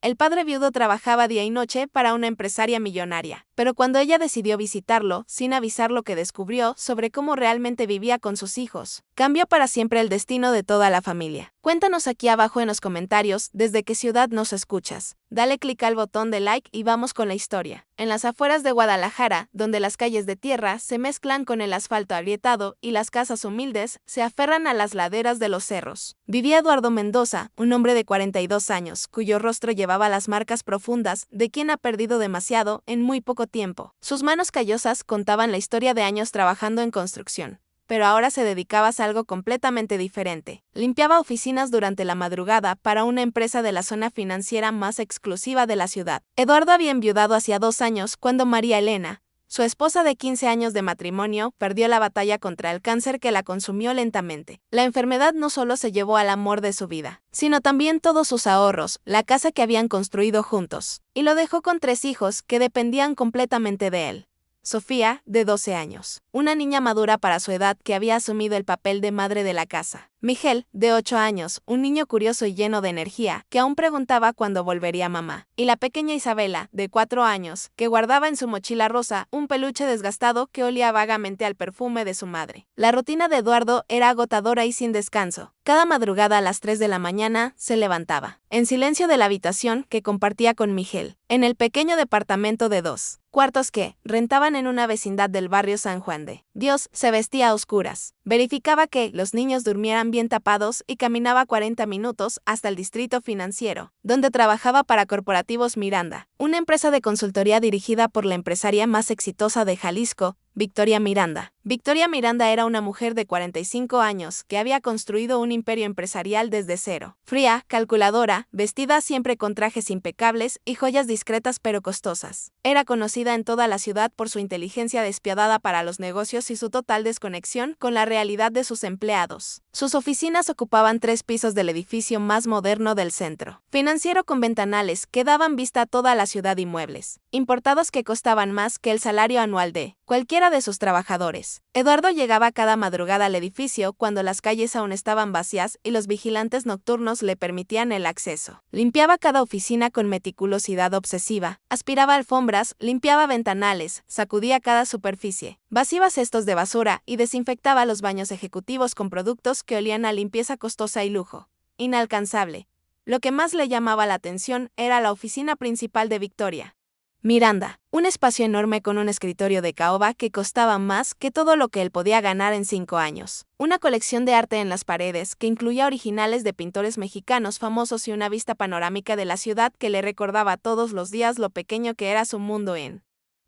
El padre viudo trabajaba día y noche para una empresaria millonaria, pero cuando ella decidió visitarlo, sin avisar lo que descubrió sobre cómo realmente vivía con sus hijos, cambió para siempre el destino de toda la familia. Cuéntanos aquí abajo en los comentarios desde qué ciudad nos escuchas. Dale clic al botón de like y vamos con la historia. En las afueras de Guadalajara, donde las calles de tierra se mezclan con el asfalto agrietado y las casas humildes se aferran a las laderas de los cerros, vivía Eduardo Mendoza, un hombre de 42 años, cuyo rostro llevaba las marcas profundas de quien ha perdido demasiado en muy poco tiempo. Sus manos callosas contaban la historia de años trabajando en construcción, pero ahora se dedicaba a algo completamente diferente. Limpiaba oficinas durante la madrugada para una empresa de la zona financiera más exclusiva de la ciudad. Eduardo había enviudado hacía 2 años cuando María Elena, su esposa de 15 años de matrimonio, perdió la batalla contra el cáncer que la consumió lentamente. La enfermedad no solo se llevó al amor de su vida, sino también todos sus ahorros, la casa que habían construido juntos, y lo dejó con 3 hijos que dependían completamente de él. Sofía, de 12 años, una niña madura para su edad que había asumido el papel de madre de la casa. Miguel, de 8 años, un niño curioso y lleno de energía, que aún preguntaba cuándo volvería mamá. Y la pequeña Isabela, de 4 años, que guardaba en su mochila rosa un peluche desgastado que olía vagamente al perfume de su madre. La rutina de Eduardo era agotadora y sin descanso. Cada madrugada a las 3 de la mañana se levantaba, en silencio de la habitación que compartía con Miguel, en el pequeño departamento de 2 cuartos que rentaban en una vecindad del barrio San Juan de Dios. Se vestía a oscuras, verificaba que los niños durmieran bien tapados y caminaba 40 minutos hasta el distrito financiero, donde trabajaba para Corporativos Miranda, una empresa de consultoría dirigida por la empresaria más exitosa de Jalisco, Victoria Miranda. Victoria Miranda era una mujer de 45 años que había construido un imperio empresarial desde cero. Fría, calculadora, vestida siempre con trajes impecables y joyas discretas pero costosas. Era conocida en toda la ciudad por su inteligencia despiadada para los negocios y su total desconexión con la realidad de sus empleados. Sus oficinas ocupaban 3 pisos del edificio más moderno del centro financiero, con ventanales que daban vista a toda la ciudad y muebles importados que costaban más que el salario anual de cualquiera de sus trabajadores. Eduardo llegaba cada madrugada al edificio cuando las calles aún estaban vacías y los vigilantes nocturnos le permitían el acceso. Limpiaba cada oficina con meticulosidad obsesiva, aspiraba alfombras, limpiaba ventanales, sacudía cada superficie, vaciaba cestos de basura y desinfectaba los baños ejecutivos con productos que olían a limpieza costosa y lujo. Inalcanzable. Lo que más le llamaba la atención era la oficina principal de Victoria Miranda, un espacio enorme con un escritorio de caoba que costaba más que todo lo que él podía ganar en 5 años. Una colección de arte en las paredes que incluía originales de pintores mexicanos famosos y una vista panorámica de la ciudad que le recordaba todos los días lo pequeño que era su mundo en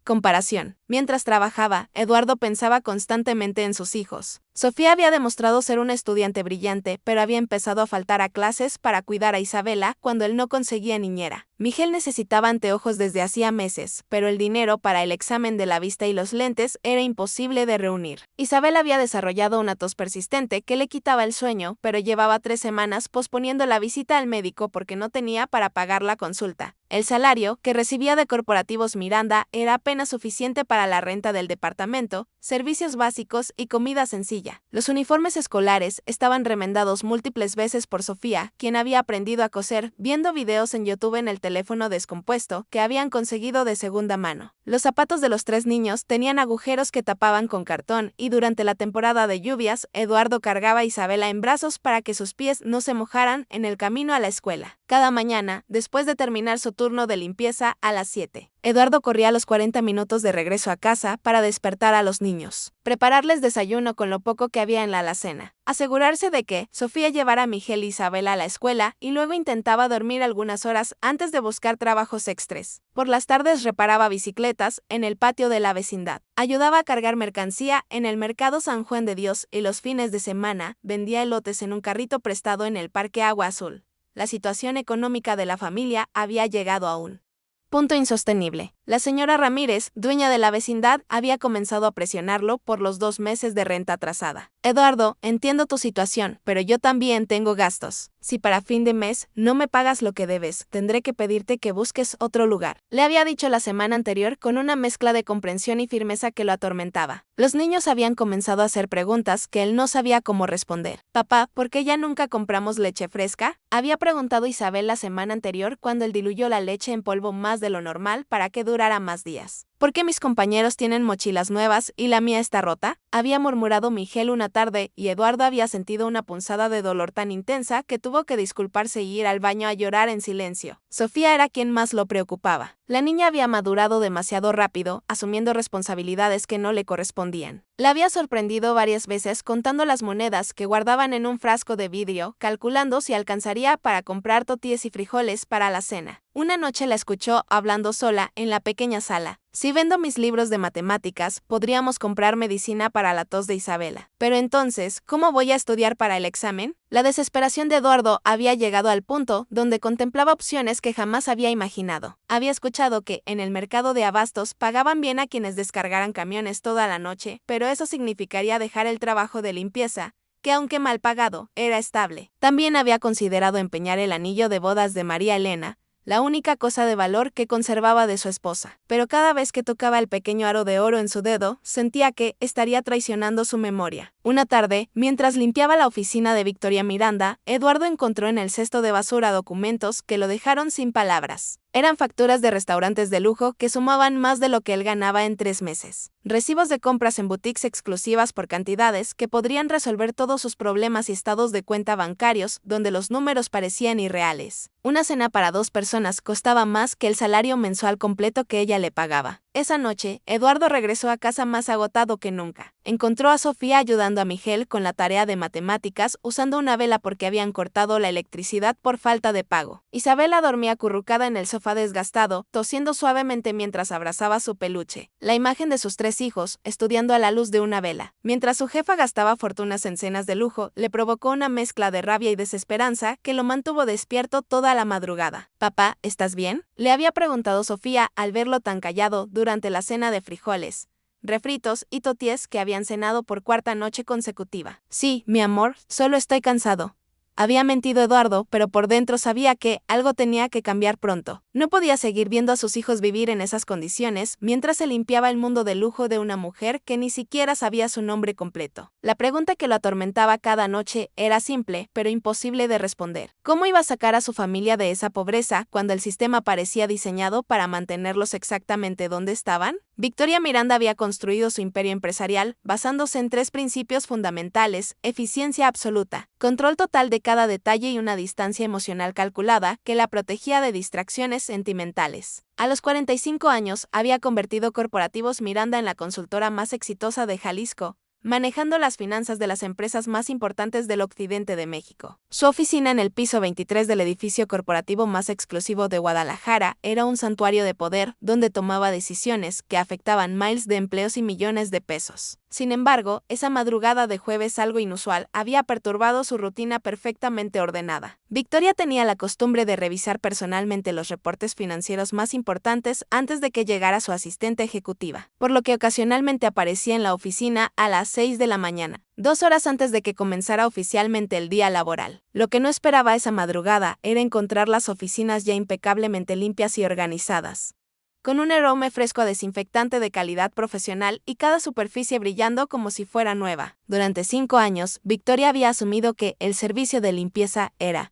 comparación. Mientras trabajaba, Eduardo pensaba constantemente en sus hijos. Sofía había demostrado ser una estudiante brillante, pero había empezado a faltar a clases para cuidar a Isabela cuando él no conseguía niñera. Miguel necesitaba anteojos desde hacía meses, pero el dinero para el examen de la vista y los lentes era imposible de reunir. Isabela había desarrollado una tos persistente que le quitaba el sueño, pero llevaba 3 semanas posponiendo la visita al médico porque no tenía para pagar la consulta. El salario que recibía de Corporativos Miranda era apenas suficiente para la renta del departamento, servicios básicos y comida sencilla. Los uniformes escolares estaban remendados múltiples veces por Sofía, quien había aprendido a coser viendo videos en YouTube en el teléfono descompuesto que habían conseguido de segunda mano. Los zapatos de los 3 niños tenían agujeros que tapaban con cartón y durante la temporada de lluvias, Eduardo cargaba a Isabela en brazos para que sus pies no se mojaran en el camino a la escuela. Cada mañana, después de terminar su turno de limpieza a las 7, Eduardo corría los 40 minutos de regreso a casa para despertar a los niños, prepararles desayuno con lo poco que había en la alacena, asegurarse de que Sofía llevara a Miguel y Isabela a la escuela y luego intentaba dormir algunas horas antes de buscar trabajos extras. Por las tardes reparaba bicicletas en el patio de la vecindad, ayudaba a cargar mercancía en el mercado San Juan de Dios y los fines de semana vendía elotes en un carrito prestado en el Parque Agua Azul. La situación económica de la familia había llegado a un punto insostenible. La señora Ramírez, dueña de la vecindad, había comenzado a presionarlo por los 2 meses de renta atrasada. Eduardo, entiendo tu situación, pero yo también tengo gastos. Si para fin de mes no me pagas lo que debes, tendré que pedirte que busques otro lugar. Le había dicho la semana anterior con una mezcla de comprensión y firmeza que lo atormentaba. Los niños habían comenzado a hacer preguntas que él no sabía cómo responder. Papá, ¿por qué ya nunca compramos leche fresca? Había preguntado Isabel la semana anterior cuando él diluyó la leche en polvo más de lo normal para que durara más días. ¿Por qué mis compañeros tienen mochilas nuevas y la mía está rota? Había murmurado Miguel una tarde y Eduardo había sentido una punzada de dolor tan intensa que tuvo que disculparse y ir al baño a llorar en silencio. Sofía era quien más lo preocupaba. La niña había madurado demasiado rápido, asumiendo responsabilidades que no le correspondían. La había sorprendido varias veces contando las monedas que guardaban en un frasco de vidrio, calculando si alcanzaría para comprar tortillas y frijoles para la cena. Una noche la escuchó hablando sola en la pequeña sala. Si vendo mis libros de matemáticas, podríamos comprar medicina para la tos de Isabela. Pero entonces, ¿cómo voy a estudiar para el examen? La desesperación de Eduardo había llegado al punto donde contemplaba opciones que jamás había imaginado. Había escuchado que, en el mercado de abastos, pagaban bien a quienes descargaran camiones toda la noche, pero eso significaría dejar el trabajo de limpieza, que aunque mal pagado, era estable. También había considerado empeñar el anillo de bodas de María Elena, la única cosa de valor que conservaba de su esposa. Pero cada vez que tocaba el pequeño aro de oro en su dedo, sentía que estaría traicionando su memoria. Una tarde, mientras limpiaba la oficina de Victoria Miranda, Eduardo encontró en el cesto de basura documentos que lo dejaron sin palabras. Eran facturas de restaurantes de lujo que sumaban más de lo que él ganaba en 3 meses. Recibos de compras en boutiques exclusivas por cantidades que podrían resolver todos sus problemas y estados de cuenta bancarios donde los números parecían irreales. Una cena para 2 personas costaba más que el salario mensual completo que ella le pagaba. Esa noche, Eduardo regresó a casa más agotado que nunca. Encontró a Sofía ayudando a Miguel con la tarea de matemáticas usando una vela porque habían cortado la electricidad por falta de pago. Isabela dormía acurrucada en el sofá desgastado, tosiendo suavemente mientras abrazaba su peluche. La imagen de sus 3 hijos, estudiando a la luz de una vela. Mientras su jefa gastaba fortunas en cenas de lujo, le provocó una mezcla de rabia y desesperanza que lo mantuvo despierto toda la madrugada. «Papá, ¿estás bien?», le había preguntado Sofía al verlo tan callado durante la cena de frijoles, refritos y toties que habían cenado por 4ª noche consecutiva. «Sí, mi amor, solo estoy cansado». Había mentido Eduardo, pero por dentro sabía que algo tenía que cambiar pronto. No podía seguir viendo a sus hijos vivir en esas condiciones mientras se limpiaba el mundo de lujo de una mujer que ni siquiera sabía su nombre completo. La pregunta que lo atormentaba cada noche era simple, pero imposible de responder. ¿Cómo iba a sacar a su familia de esa pobreza cuando el sistema parecía diseñado para mantenerlos exactamente donde estaban? Victoria Miranda había construido su imperio empresarial basándose en 3 principios fundamentales: eficiencia absoluta, control total de cada detalle y una distancia emocional calculada que la protegía de distracciones sentimentales. A los 45 años, había convertido Corporativos Miranda en la consultora más exitosa de Jalisco, manejando las finanzas de las empresas más importantes del occidente de México. Su oficina en el piso 23 del edificio corporativo más exclusivo de Guadalajara era un santuario de poder donde tomaba decisiones que afectaban miles de empleos y millones de pesos. Sin embargo, esa madrugada de jueves algo inusual había perturbado su rutina perfectamente ordenada. Victoria tenía la costumbre de revisar personalmente los reportes financieros más importantes antes de que llegara su asistente ejecutiva, por lo que ocasionalmente aparecía en la oficina a las 6 de la mañana, 2 horas antes de que comenzara oficialmente el día laboral. Lo que no esperaba esa madrugada era encontrar las oficinas ya impecablemente limpias y organizadas, con un aroma fresco a desinfectante de calidad profesional y cada superficie brillando como si fuera nueva. Durante 5 años, Victoria había asumido que el servicio de limpieza era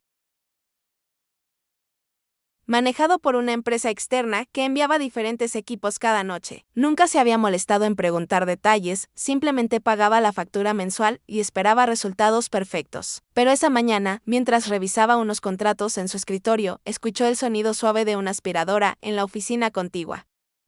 manejado por una empresa externa que enviaba diferentes equipos cada noche. Nunca se había molestado en preguntar detalles, simplemente pagaba la factura mensual y esperaba resultados perfectos. Pero esa mañana, mientras revisaba unos contratos en su escritorio, escuchó el sonido suave de una aspiradora en la oficina contigua.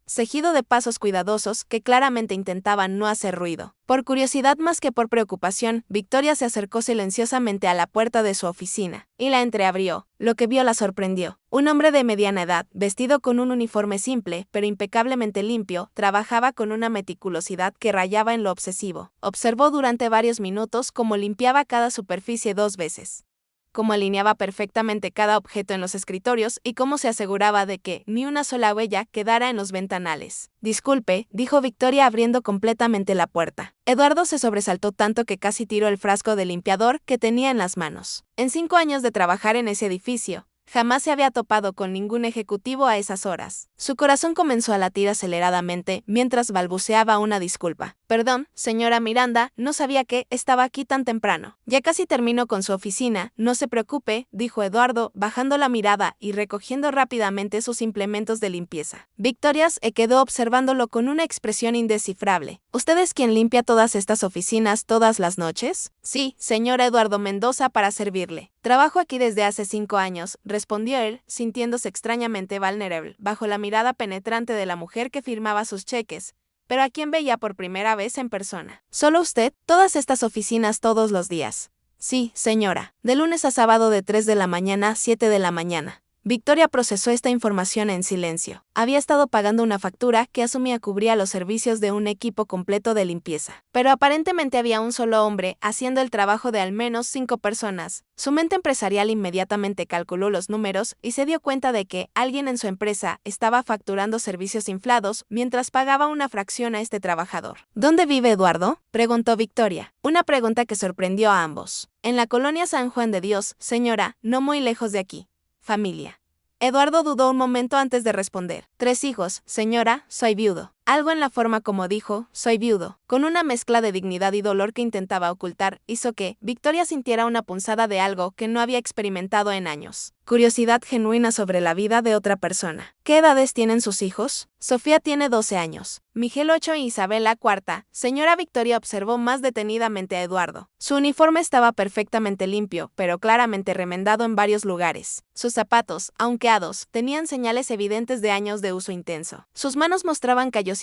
Seguido de pasos cuidadosos que claramente intentaban no hacer ruido. Por curiosidad más que por preocupación, Victoria se acercó silenciosamente a la puerta de su oficina y la entreabrió. Lo que vio la sorprendió. Un hombre de mediana edad, vestido con un uniforme simple, pero impecablemente limpio, trabajaba con una meticulosidad que rayaba en lo obsesivo. Observó durante varios minutos cómo limpiaba cada superficie 2 veces. cómo alineaba perfectamente cada objeto en los escritorios y cómo se aseguraba de que ni una sola huella quedara en los ventanales. Disculpe, dijo Victoria abriendo completamente la puerta. Eduardo se sobresaltó tanto que casi tiró el frasco de limpiador que tenía en las manos. En 5 años de trabajar en ese edificio, jamás se había topado con ningún ejecutivo a esas horas. Su corazón comenzó a latir aceleradamente mientras balbuceaba una disculpa. Perdón, señora Miranda, no sabía que estaba aquí tan temprano. Ya casi termino con su oficina, no se preocupe, dijo Eduardo, bajando la mirada y recogiendo rápidamente sus implementos de limpieza. Victoria se quedó observándolo con una expresión indescifrable. ¿Usted es quien limpia todas estas oficinas todas las noches? Sí, señor Eduardo Mendoza, para servirle. Trabajo aquí desde hace 5 años, respondió él, sintiéndose extrañamente vulnerable, bajo la mirada penetrante de la mujer que firmaba sus cheques, pero a quien veía por primera vez en persona. ¿Solo usted? ¿Todas estas oficinas todos los días? Sí, señora. De lunes a sábado de 3 de la mañana a 7 de la mañana. Victoria procesó esta información en silencio. Había estado pagando una factura que asumía cubría los servicios de un equipo completo de limpieza. Pero aparentemente había un solo hombre haciendo el trabajo de al menos 5 personas. Su mente empresarial inmediatamente calculó los números y se dio cuenta de que alguien en su empresa estaba facturando servicios inflados mientras pagaba una fracción a este trabajador. ¿Dónde vive Eduardo?, preguntó Victoria. Una pregunta que sorprendió a ambos. En la colonia San Juan de Dios, señora, no muy lejos de aquí. Familia. Eduardo dudó un momento antes de responder. 3 hijos, señora, soy viudo. Algo en la forma como dijo, soy viudo, con una mezcla de dignidad y dolor que intentaba ocultar, hizo que Victoria sintiera una punzada de algo que no había experimentado en años. Curiosidad genuina sobre la vida de otra persona. ¿Qué edades tienen sus hijos? Sofía tiene 12 años. Miguel 8 y Isabela 4. Señora Victoria observó más detenidamente a Eduardo. Su uniforme estaba perfectamente limpio, pero claramente remendado en varios lugares. Sus zapatos, aunque ados, tenían señales evidentes de años de uso intenso. Sus manos mostraban callosidades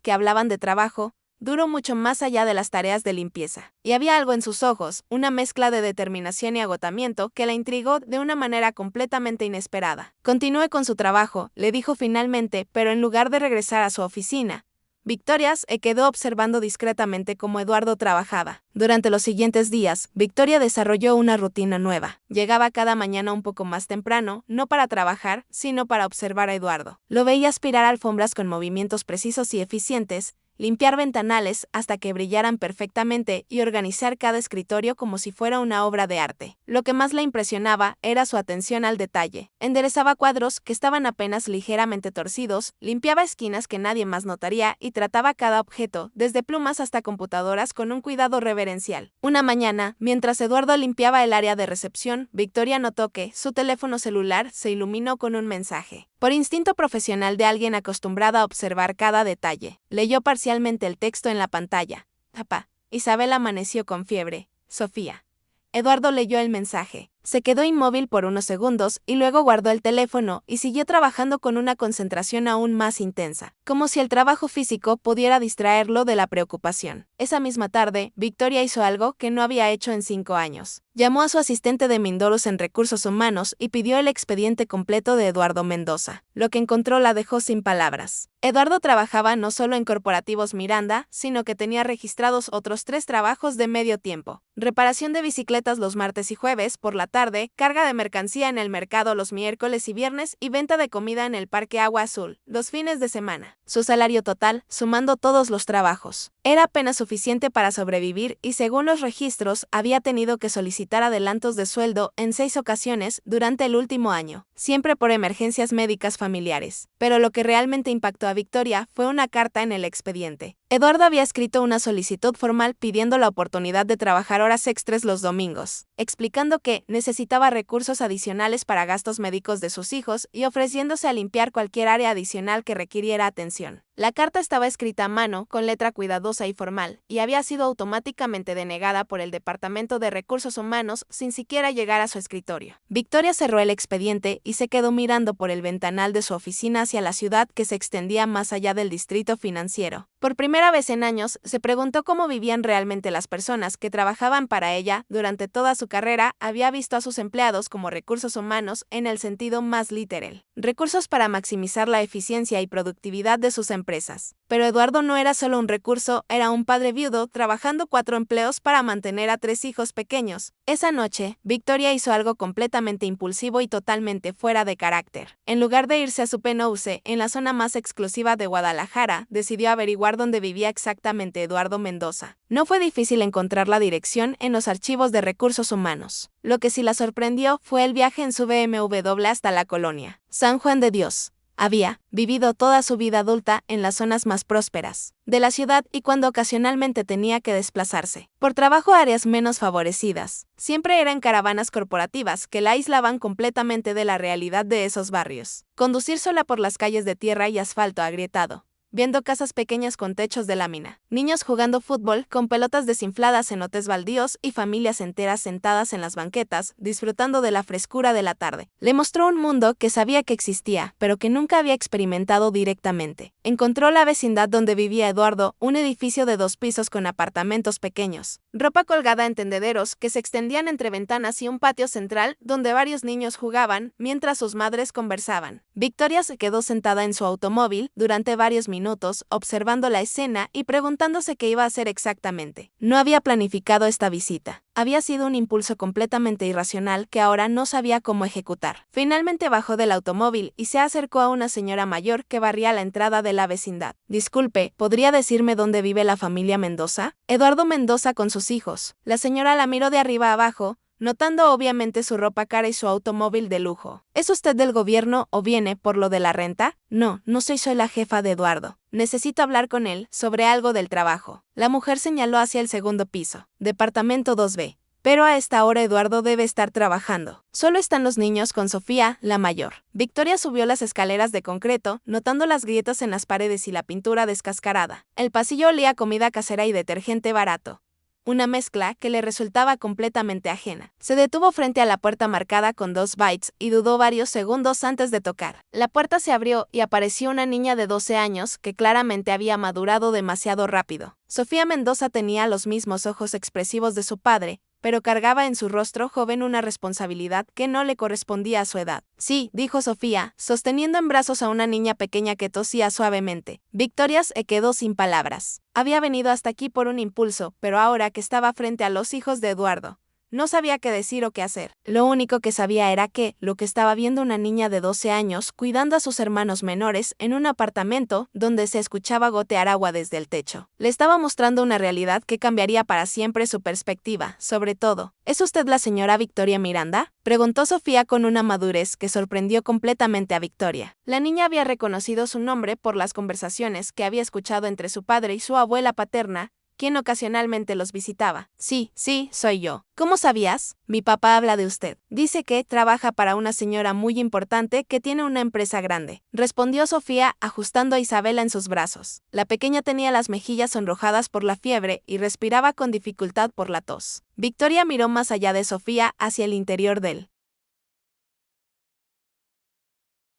que hablaban de trabajo duro mucho más allá de las tareas de limpieza. Y había algo en sus ojos, una mezcla de determinación y agotamiento que la intrigó de una manera completamente inesperada. Continúe con su trabajo, le dijo finalmente, pero en lugar de regresar a su oficina, Victoria se quedó observando discretamente cómo Eduardo trabajaba. Durante los siguientes días, Victoria desarrolló una rutina nueva. Llegaba cada mañana un poco más temprano, no para trabajar, sino para observar a Eduardo. Lo veía aspirar alfombras con movimientos precisos y eficientes, limpiar ventanales hasta que brillaran perfectamente y organizar cada escritorio como si fuera una obra de arte. Lo que más le impresionaba era su atención al detalle. Enderezaba cuadros que estaban apenas ligeramente torcidos, limpiaba esquinas que nadie más notaría y trataba cada objeto, desde plumas hasta computadoras, con un cuidado reverencial. Una mañana, mientras Eduardo limpiaba el área de recepción, Victoria notó que su teléfono celular se iluminó con un mensaje. Por instinto profesional de alguien acostumbrada a observar cada detalle, leyó parcialmente el texto en la pantalla. Papá, Isabel amaneció con fiebre. Sofía. Eduardo leyó el mensaje. Se quedó inmóvil por unos segundos y luego guardó el teléfono y siguió trabajando con una concentración aún más intensa, como si el trabajo físico pudiera distraerlo de la preocupación. Esa misma tarde, Victoria hizo algo que no había hecho en 5 años. Llamó a su asistente de Mindorus en Recursos Humanos y pidió el expediente completo de Eduardo Mendoza. Lo que encontró la dejó sin palabras. Eduardo trabajaba no solo en Corporativos Miranda, sino que tenía registrados otros 3 trabajos de medio tiempo. Reparación de bicicletas los martes y jueves por la tarde, carga de mercancía en el mercado los miércoles y viernes y venta de comida en el Parque Agua Azul, los fines de semana. Su salario total, sumando todos los trabajos, era apenas suficiente para sobrevivir y según los registros, había tenido que solicitar adelantos de sueldo en 6 ocasiones durante el último año, siempre por emergencias médicas familiares. Pero lo que realmente impactó a Victoria fue una carta en el expediente. Eduardo había escrito una solicitud formal pidiendo la oportunidad de trabajar horas extras los domingos, explicando que necesitaba recursos adicionales para gastos médicos de sus hijos y ofreciéndose a limpiar cualquier área adicional que requiriera atención. La carta estaba escrita a mano, con letra cuidadosa y formal, y había sido automáticamente denegada por el Departamento de Recursos Humanos sin siquiera llegar a su escritorio. Victoria cerró el expediente y se quedó mirando por el ventanal de su oficina hacia la ciudad que se extendía más allá del distrito financiero. Por primera primera vez en años, se preguntó cómo vivían realmente las personas que trabajaban para ella. Durante toda su carrera, había visto a sus empleados como recursos humanos en el sentido más literal. Recursos para maximizar la eficiencia y productividad de sus empresas. Pero Eduardo no era solo un recurso, era un padre viudo trabajando 4 empleos para mantener a 3 hijos pequeños. Esa noche, Victoria hizo algo completamente impulsivo y totalmente fuera de carácter. En lugar de irse a su penthouse en la zona más exclusiva de Guadalajara, decidió averiguar dónde vivía exactamente Eduardo Mendoza. No fue difícil encontrar la dirección en los archivos de recursos humanos. Lo que sí la sorprendió fue el viaje en su BMW hasta la colonia San Juan de Dios. Había vivido toda su vida adulta en las zonas más prósperas de la ciudad y cuando ocasionalmente tenía que desplazarse por trabajo a áreas menos favorecidas, siempre eran caravanas corporativas que la aislaban completamente de la realidad de esos barrios. Conducir sola por las calles de tierra y asfalto agrietado, viendo casas pequeñas con techos de lámina, niños jugando fútbol con pelotas desinfladas en lotes baldíos y familias enteras sentadas en las banquetas, disfrutando de la frescura de la tarde. Le mostró un mundo que sabía que existía, pero que nunca había experimentado directamente. Encontró la vecindad donde vivía Eduardo, un edificio de 2 pisos con apartamentos pequeños, ropa colgada en tendederos que se extendían entre ventanas y un patio central donde varios niños jugaban mientras sus madres conversaban. Victoria se quedó sentada en su automóvil durante varios minutos, observando la escena y preguntándose qué iba a hacer exactamente. No había planificado esta visita. Había sido un impulso completamente irracional que ahora no sabía cómo ejecutar. Finalmente bajó del automóvil y se acercó a una señora mayor que barría la entrada de la vecindad. Disculpe, ¿podría decirme dónde vive la familia Mendoza? Eduardo Mendoza con sus hijos. La señora la miró de arriba abajo, notando obviamente su ropa cara y su automóvil de lujo. ¿Es usted del gobierno o viene por lo de la renta? No, no soy la jefa de Eduardo. Necesito hablar con él sobre algo del trabajo. La mujer señaló hacia el segundo piso, departamento 2B. Pero a esta hora Eduardo debe estar trabajando. Solo están los niños con Sofía, la mayor. Victoria subió las escaleras de concreto, notando las grietas en las paredes y la pintura descascarada. El pasillo olía a comida casera y detergente barato, una mezcla que le resultaba completamente ajena. Se detuvo frente a la puerta marcada con 2 bytes y dudó varios segundos antes de tocar. La puerta se abrió y apareció una niña de 12 años que claramente había madurado demasiado rápido. Sofía Mendoza tenía los mismos ojos expresivos de su padre, pero cargaba en su rostro joven una responsabilidad que no le correspondía a su edad. Sí, dijo Sofía, sosteniendo en brazos a una niña pequeña que tosía suavemente. Victoria se quedó sin palabras. Había venido hasta aquí por un impulso, pero ahora que estaba frente a los hijos de Eduardo, no sabía qué decir o qué hacer. Lo único que sabía era que lo que estaba viendo una niña de 12 años cuidando a sus hermanos menores en un apartamento donde se escuchaba gotear agua desde el techo. Le estaba mostrando una realidad que cambiaría para siempre su perspectiva, sobre todo. ¿Es usted la señora Victoria Miranda?, preguntó Sofía con una madurez que sorprendió completamente a Victoria. La niña había reconocido su nombre por las conversaciones que había escuchado entre su padre y su abuela paterna, quien ocasionalmente los visitaba. Sí, soy yo. ¿Cómo sabías? Mi papá habla de usted. Dice que trabaja para una señora muy importante que tiene una empresa grande, respondió Sofía ajustando a Isabela en sus brazos. La pequeña tenía las mejillas sonrojadas por la fiebre y respiraba con dificultad por la tos. Victoria miró más allá de Sofía hacia el interior del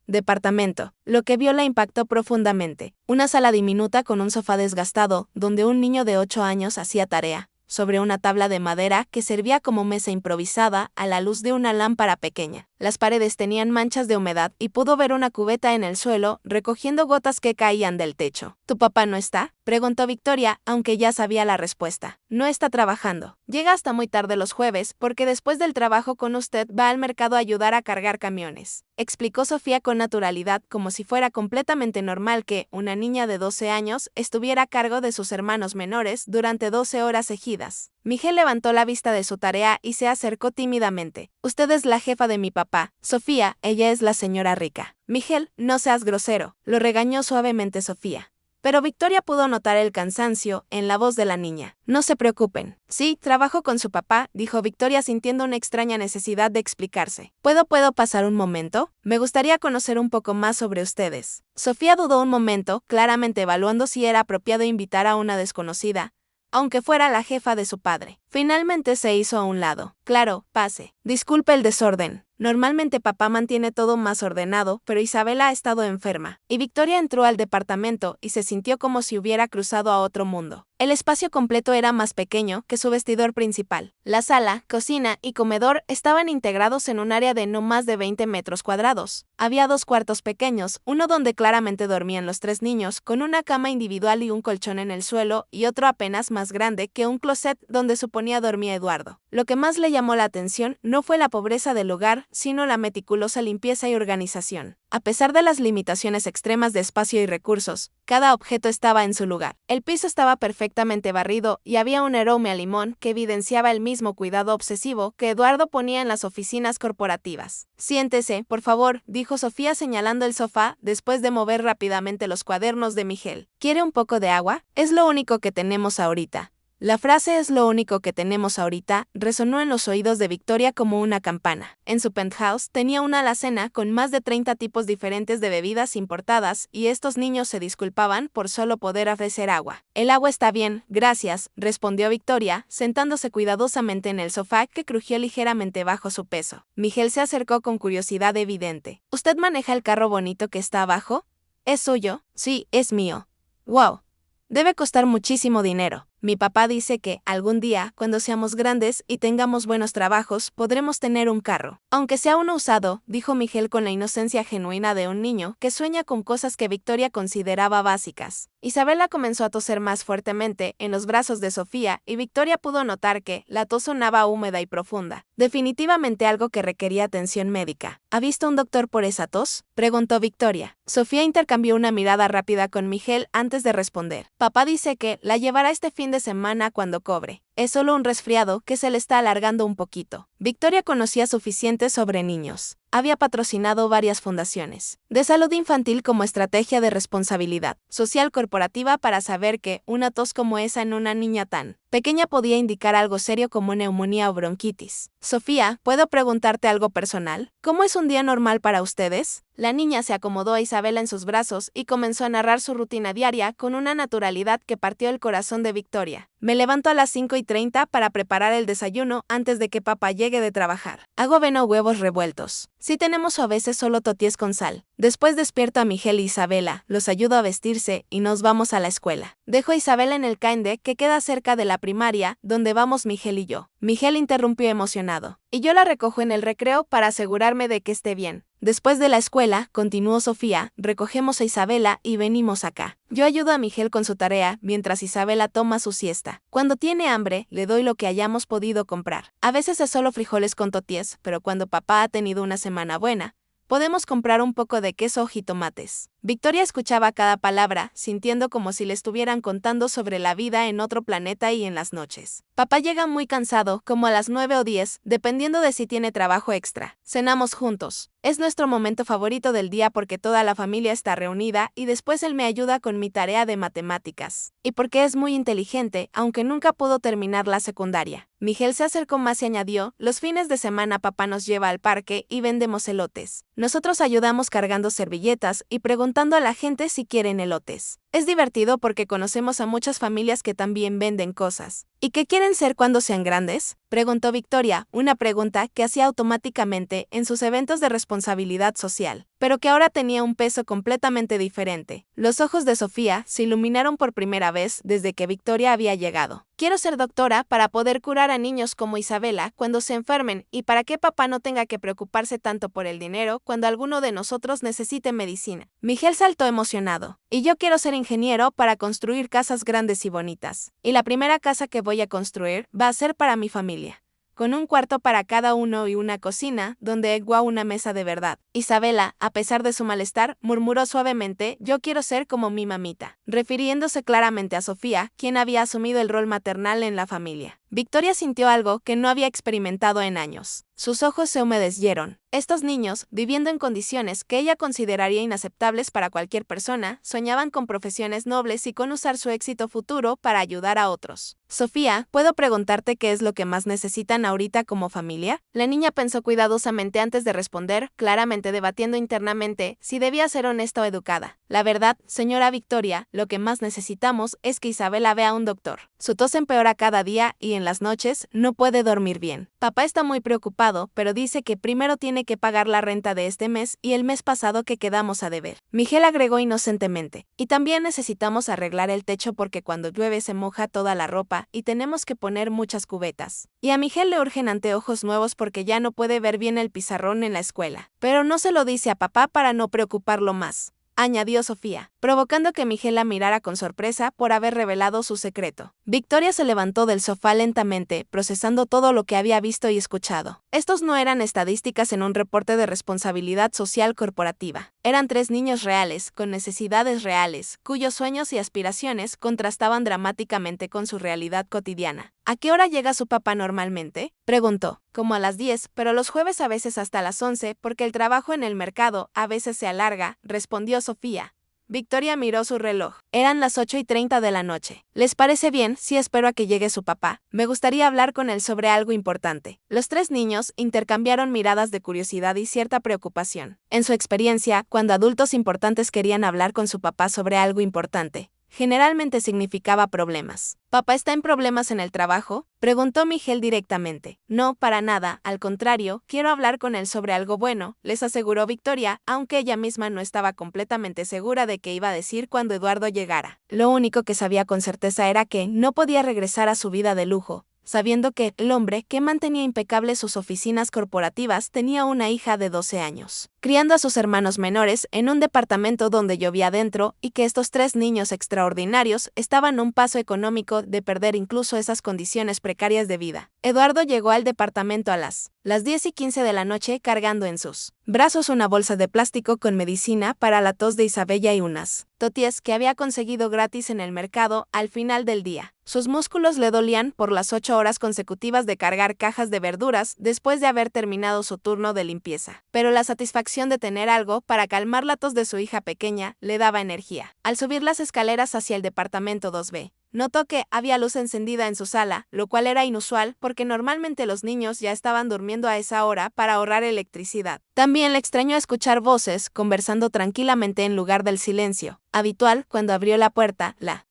departamento. Lo que vio la impactó profundamente. Una sala diminuta con un sofá desgastado, donde un niño de 8 años hacía tarea, sobre una tabla de madera que servía como mesa improvisada a la luz de una lámpara pequeña. Las paredes tenían manchas de humedad y pudo ver una cubeta en el suelo, recogiendo gotas que caían del techo. ¿Tu papá no está?, preguntó Victoria, aunque ya sabía la respuesta. No está trabajando. Llega hasta muy tarde los jueves, porque después del trabajo con usted va al mercado a ayudar a cargar camiones, explicó Sofía con naturalidad, como si fuera completamente normal que una niña de 12 años estuviera a cargo de sus hermanos menores durante 12 horas seguidas. Miguel levantó la vista de su tarea y se acercó tímidamente. Usted es la jefa de mi papá. Sofía, ella es la señora rica. Miguel, no seas grosero, lo regañó suavemente Sofía. Pero Victoria pudo notar el cansancio en la voz de la niña. No se preocupen. Sí, trabajo con su papá, dijo Victoria sintiendo una extraña necesidad de explicarse. ¿Puedo pasar un momento? Me gustaría conocer un poco más sobre ustedes. Sofía dudó un momento, claramente evaluando si era apropiado invitar a una desconocida, aunque fuera la jefa de su padre. Finalmente se hizo a un lado. Claro, pase. Disculpe el desorden. Normalmente papá mantiene todo más ordenado, pero Isabela ha estado enferma. Y Victoria entró al departamento y se sintió como si hubiera cruzado a otro mundo. El espacio completo era más pequeño que su vestidor principal. La sala, cocina y comedor estaban integrados en un área de no más de 20 metros cuadrados. Había 2 cuartos pequeños, uno donde claramente dormían los 3 niños, con una cama individual y un colchón en el suelo, y otro apenas más grande que un closet donde suponía dormía Eduardo. Lo que más le llamó la atención no fue la pobreza del lugar, sino la meticulosa limpieza y organización. A pesar de las limitaciones extremas de espacio y recursos, cada objeto estaba en su lugar. El piso estaba perfectamente barrido y había un aroma a limón que evidenciaba el mismo cuidado obsesivo que Eduardo ponía en las oficinas corporativas. Siéntese, por favor, dijo Sofía señalando el sofá después de mover rápidamente los cuadernos de Miguel. ¿Quiere un poco de agua? Es lo único que tenemos ahorita. La frase "es lo único que tenemos ahorita" resonó en los oídos de Victoria como una campana. En su penthouse tenía una alacena con más de 30 tipos diferentes de bebidas importadas y estos niños se disculpaban por solo poder ofrecer agua. El agua está bien, gracias, respondió Victoria, sentándose cuidadosamente en el sofá que crujió ligeramente bajo su peso. Miguel se acercó con curiosidad evidente. ¿Usted maneja el carro bonito que está abajo? ¿Es suyo? Sí, es mío. ¡Wow! Debe costar muchísimo dinero. Mi papá dice que, algún día, cuando seamos grandes y tengamos buenos trabajos, podremos tener un carro. Aunque sea uno usado, dijo Miguel con la inocencia genuina de un niño que sueña con cosas que Victoria consideraba básicas. Isabela comenzó a toser más fuertemente en los brazos de Sofía y Victoria pudo notar que la tos sonaba húmeda y profunda. Definitivamente algo que requería atención médica. ¿Ha visto un doctor por esa tos?, preguntó Victoria. Sofía intercambió una mirada rápida con Miguel antes de responder. Papá dice que la llevará este fin de semana cuando cobre. Es solo un resfriado que se le está alargando un poquito. Victoria conocía suficiente sobre niños. Había patrocinado varias fundaciones de salud infantil como estrategia de responsabilidad social corporativa para saber que una tos como esa en una niña tan pequeña podía indicar algo serio como neumonía o bronquitis. Sofía, ¿puedo preguntarte algo personal? ¿Cómo es un día normal para ustedes? La niña se acomodó a Isabela en sus brazos y comenzó a narrar su rutina diaria con una naturalidad que partió el corazón de Victoria. Me levanto a las 5:30 para preparar el desayuno antes de que papá llegue de trabajar. Hago avena o huevos revueltos. Si tenemos a veces solo toties con sal. Después despierto a Miguel y Isabela, los ayudo a vestirse y nos vamos a la escuela. Dejo a Isabela en el kinder que queda cerca de la primaria, donde vamos Miguel y yo. Miguel interrumpió emocionado. Y yo la recojo en el recreo para asegurarme de que esté bien. Después de la escuela, continuó Sofía, recogemos a Isabela y venimos acá. Yo ayudo a Miguel con su tarea mientras Isabela toma su siesta. Cuando tiene hambre, le doy lo que hayamos podido comprar. A veces es solo frijoles con toties, pero cuando papá ha tenido una semana buena, podemos comprar un poco de queso o jitomates. Victoria escuchaba cada palabra, sintiendo como si le estuvieran contando sobre la vida en otro planeta y en las noches. Papá llega muy cansado, como a las 9 o 10, dependiendo de si tiene trabajo extra. Cenamos juntos. Es nuestro momento favorito del día porque toda la familia está reunida y después él me ayuda con mi tarea de matemáticas. Y porque es muy inteligente, aunque nunca pudo terminar la secundaria. Miguel se acercó más y añadió, los fines de semana papá nos lleva al parque y vendemos elotes. Nosotros ayudamos cargando servilletas y preguntando a la gente si quieren elotes. Es divertido porque conocemos a muchas familias que también venden cosas. ¿Y qué quieren ser cuando sean grandes?, preguntó Victoria, una pregunta que hacía automáticamente en sus eventos de responsabilidad social, pero que ahora tenía un peso completamente diferente. Los ojos de Sofía se iluminaron por primera vez desde que Victoria había llegado. Quiero ser doctora para poder curar a niños como Isabela cuando se enfermen y para que papá no tenga que preocuparse tanto por el dinero cuando alguno de nosotros necesite medicina. Miguel saltó emocionado. Y yo quiero ser ingeniero para construir casas grandes y bonitas. Y la primera casa que voy a construir va a ser para mi familia, con un cuarto para cada uno y una cocina, donde egua una mesa de verdad. Isabela, a pesar de su malestar, murmuró suavemente, yo quiero ser como mi mamita, refiriéndose claramente a Sofía, quien había asumido el rol maternal en la familia. Victoria sintió algo que no había experimentado en años. Sus ojos se humedecieron. Estos niños, viviendo en condiciones que ella consideraría inaceptables para cualquier persona, soñaban con profesiones nobles y con usar su éxito futuro para ayudar a otros. Sofía, ¿puedo preguntarte qué es lo que más necesitan ahorita como familia? La niña pensó cuidadosamente antes de responder, claramente debatiendo internamente si debía ser honesta o educada. La verdad, señora Victoria, lo que más necesitamos es que Isabela vea a un doctor. Su tos empeora cada día y en las noches no puede dormir bien. Papá está muy preocupado, pero dice que primero tiene que pagar la renta de este mes y el mes pasado que quedamos a deber. Miguel agregó inocentemente. Y también necesitamos arreglar el techo porque cuando llueve se moja toda la ropa y tenemos que poner muchas cubetas. Y a Miguel le urgen anteojos nuevos porque ya no puede ver bien el pizarrón en la escuela. Pero no se lo dice a papá para no preocuparlo más, añadió Sofía, provocando que Miguel la mirara con sorpresa por haber revelado su secreto. Victoria se levantó del sofá lentamente, procesando todo lo que había visto y escuchado. Estos no eran estadísticas en un reporte de responsabilidad social corporativa. Eran 3 niños reales, con necesidades reales, cuyos sueños y aspiraciones contrastaban dramáticamente con su realidad cotidiana. ¿A qué hora llega su papá normalmente?, preguntó. Como a las 10, pero los jueves a veces hasta las 11, porque el trabajo en el mercado a veces se alarga, respondió Sofía. Victoria miró su reloj. Eran las 8:30 de la noche. ¿Les parece bien si espero a que llegue su papá? Me gustaría hablar con él sobre algo importante. Los 3 niños intercambiaron miradas de curiosidad y cierta preocupación. En su experiencia, cuando adultos importantes querían hablar con su papá sobre algo importante, generalmente significaba problemas. ¿Papá está en problemas en el trabajo?, preguntó Miguel directamente. No, para nada, al contrario, quiero hablar con él sobre algo bueno, les aseguró Victoria, aunque ella misma no estaba completamente segura de qué iba a decir cuando Eduardo llegara. Lo único que sabía con certeza era que no podía regresar a su vida de lujo, sabiendo que el hombre que mantenía impecables sus oficinas corporativas tenía una hija de 12 años, criando a sus hermanos menores en un departamento donde llovía dentro y que estos 3 niños extraordinarios estaban a un paso económico de perder incluso esas condiciones precarias de vida. Eduardo llegó al departamento a las 10:15 de la noche cargando en sus brazos una bolsa de plástico con medicina para la tos de Isabella y unas toties que había conseguido gratis en el mercado al final del día. Sus músculos le dolían por las 8 horas consecutivas de cargar cajas de verduras después de haber terminado su turno de limpieza. Pero la satisfacción de tener algo para calmar la tos de su hija pequeña le daba energía. Al subir las escaleras hacia el departamento 2B, notó que había luz encendida en su sala, lo cual era inusual porque normalmente los niños ya estaban durmiendo a esa hora para ahorrar electricidad. También le extrañó escuchar voces conversando tranquilamente en lugar del silencio habitual cuando abrió la puerta. La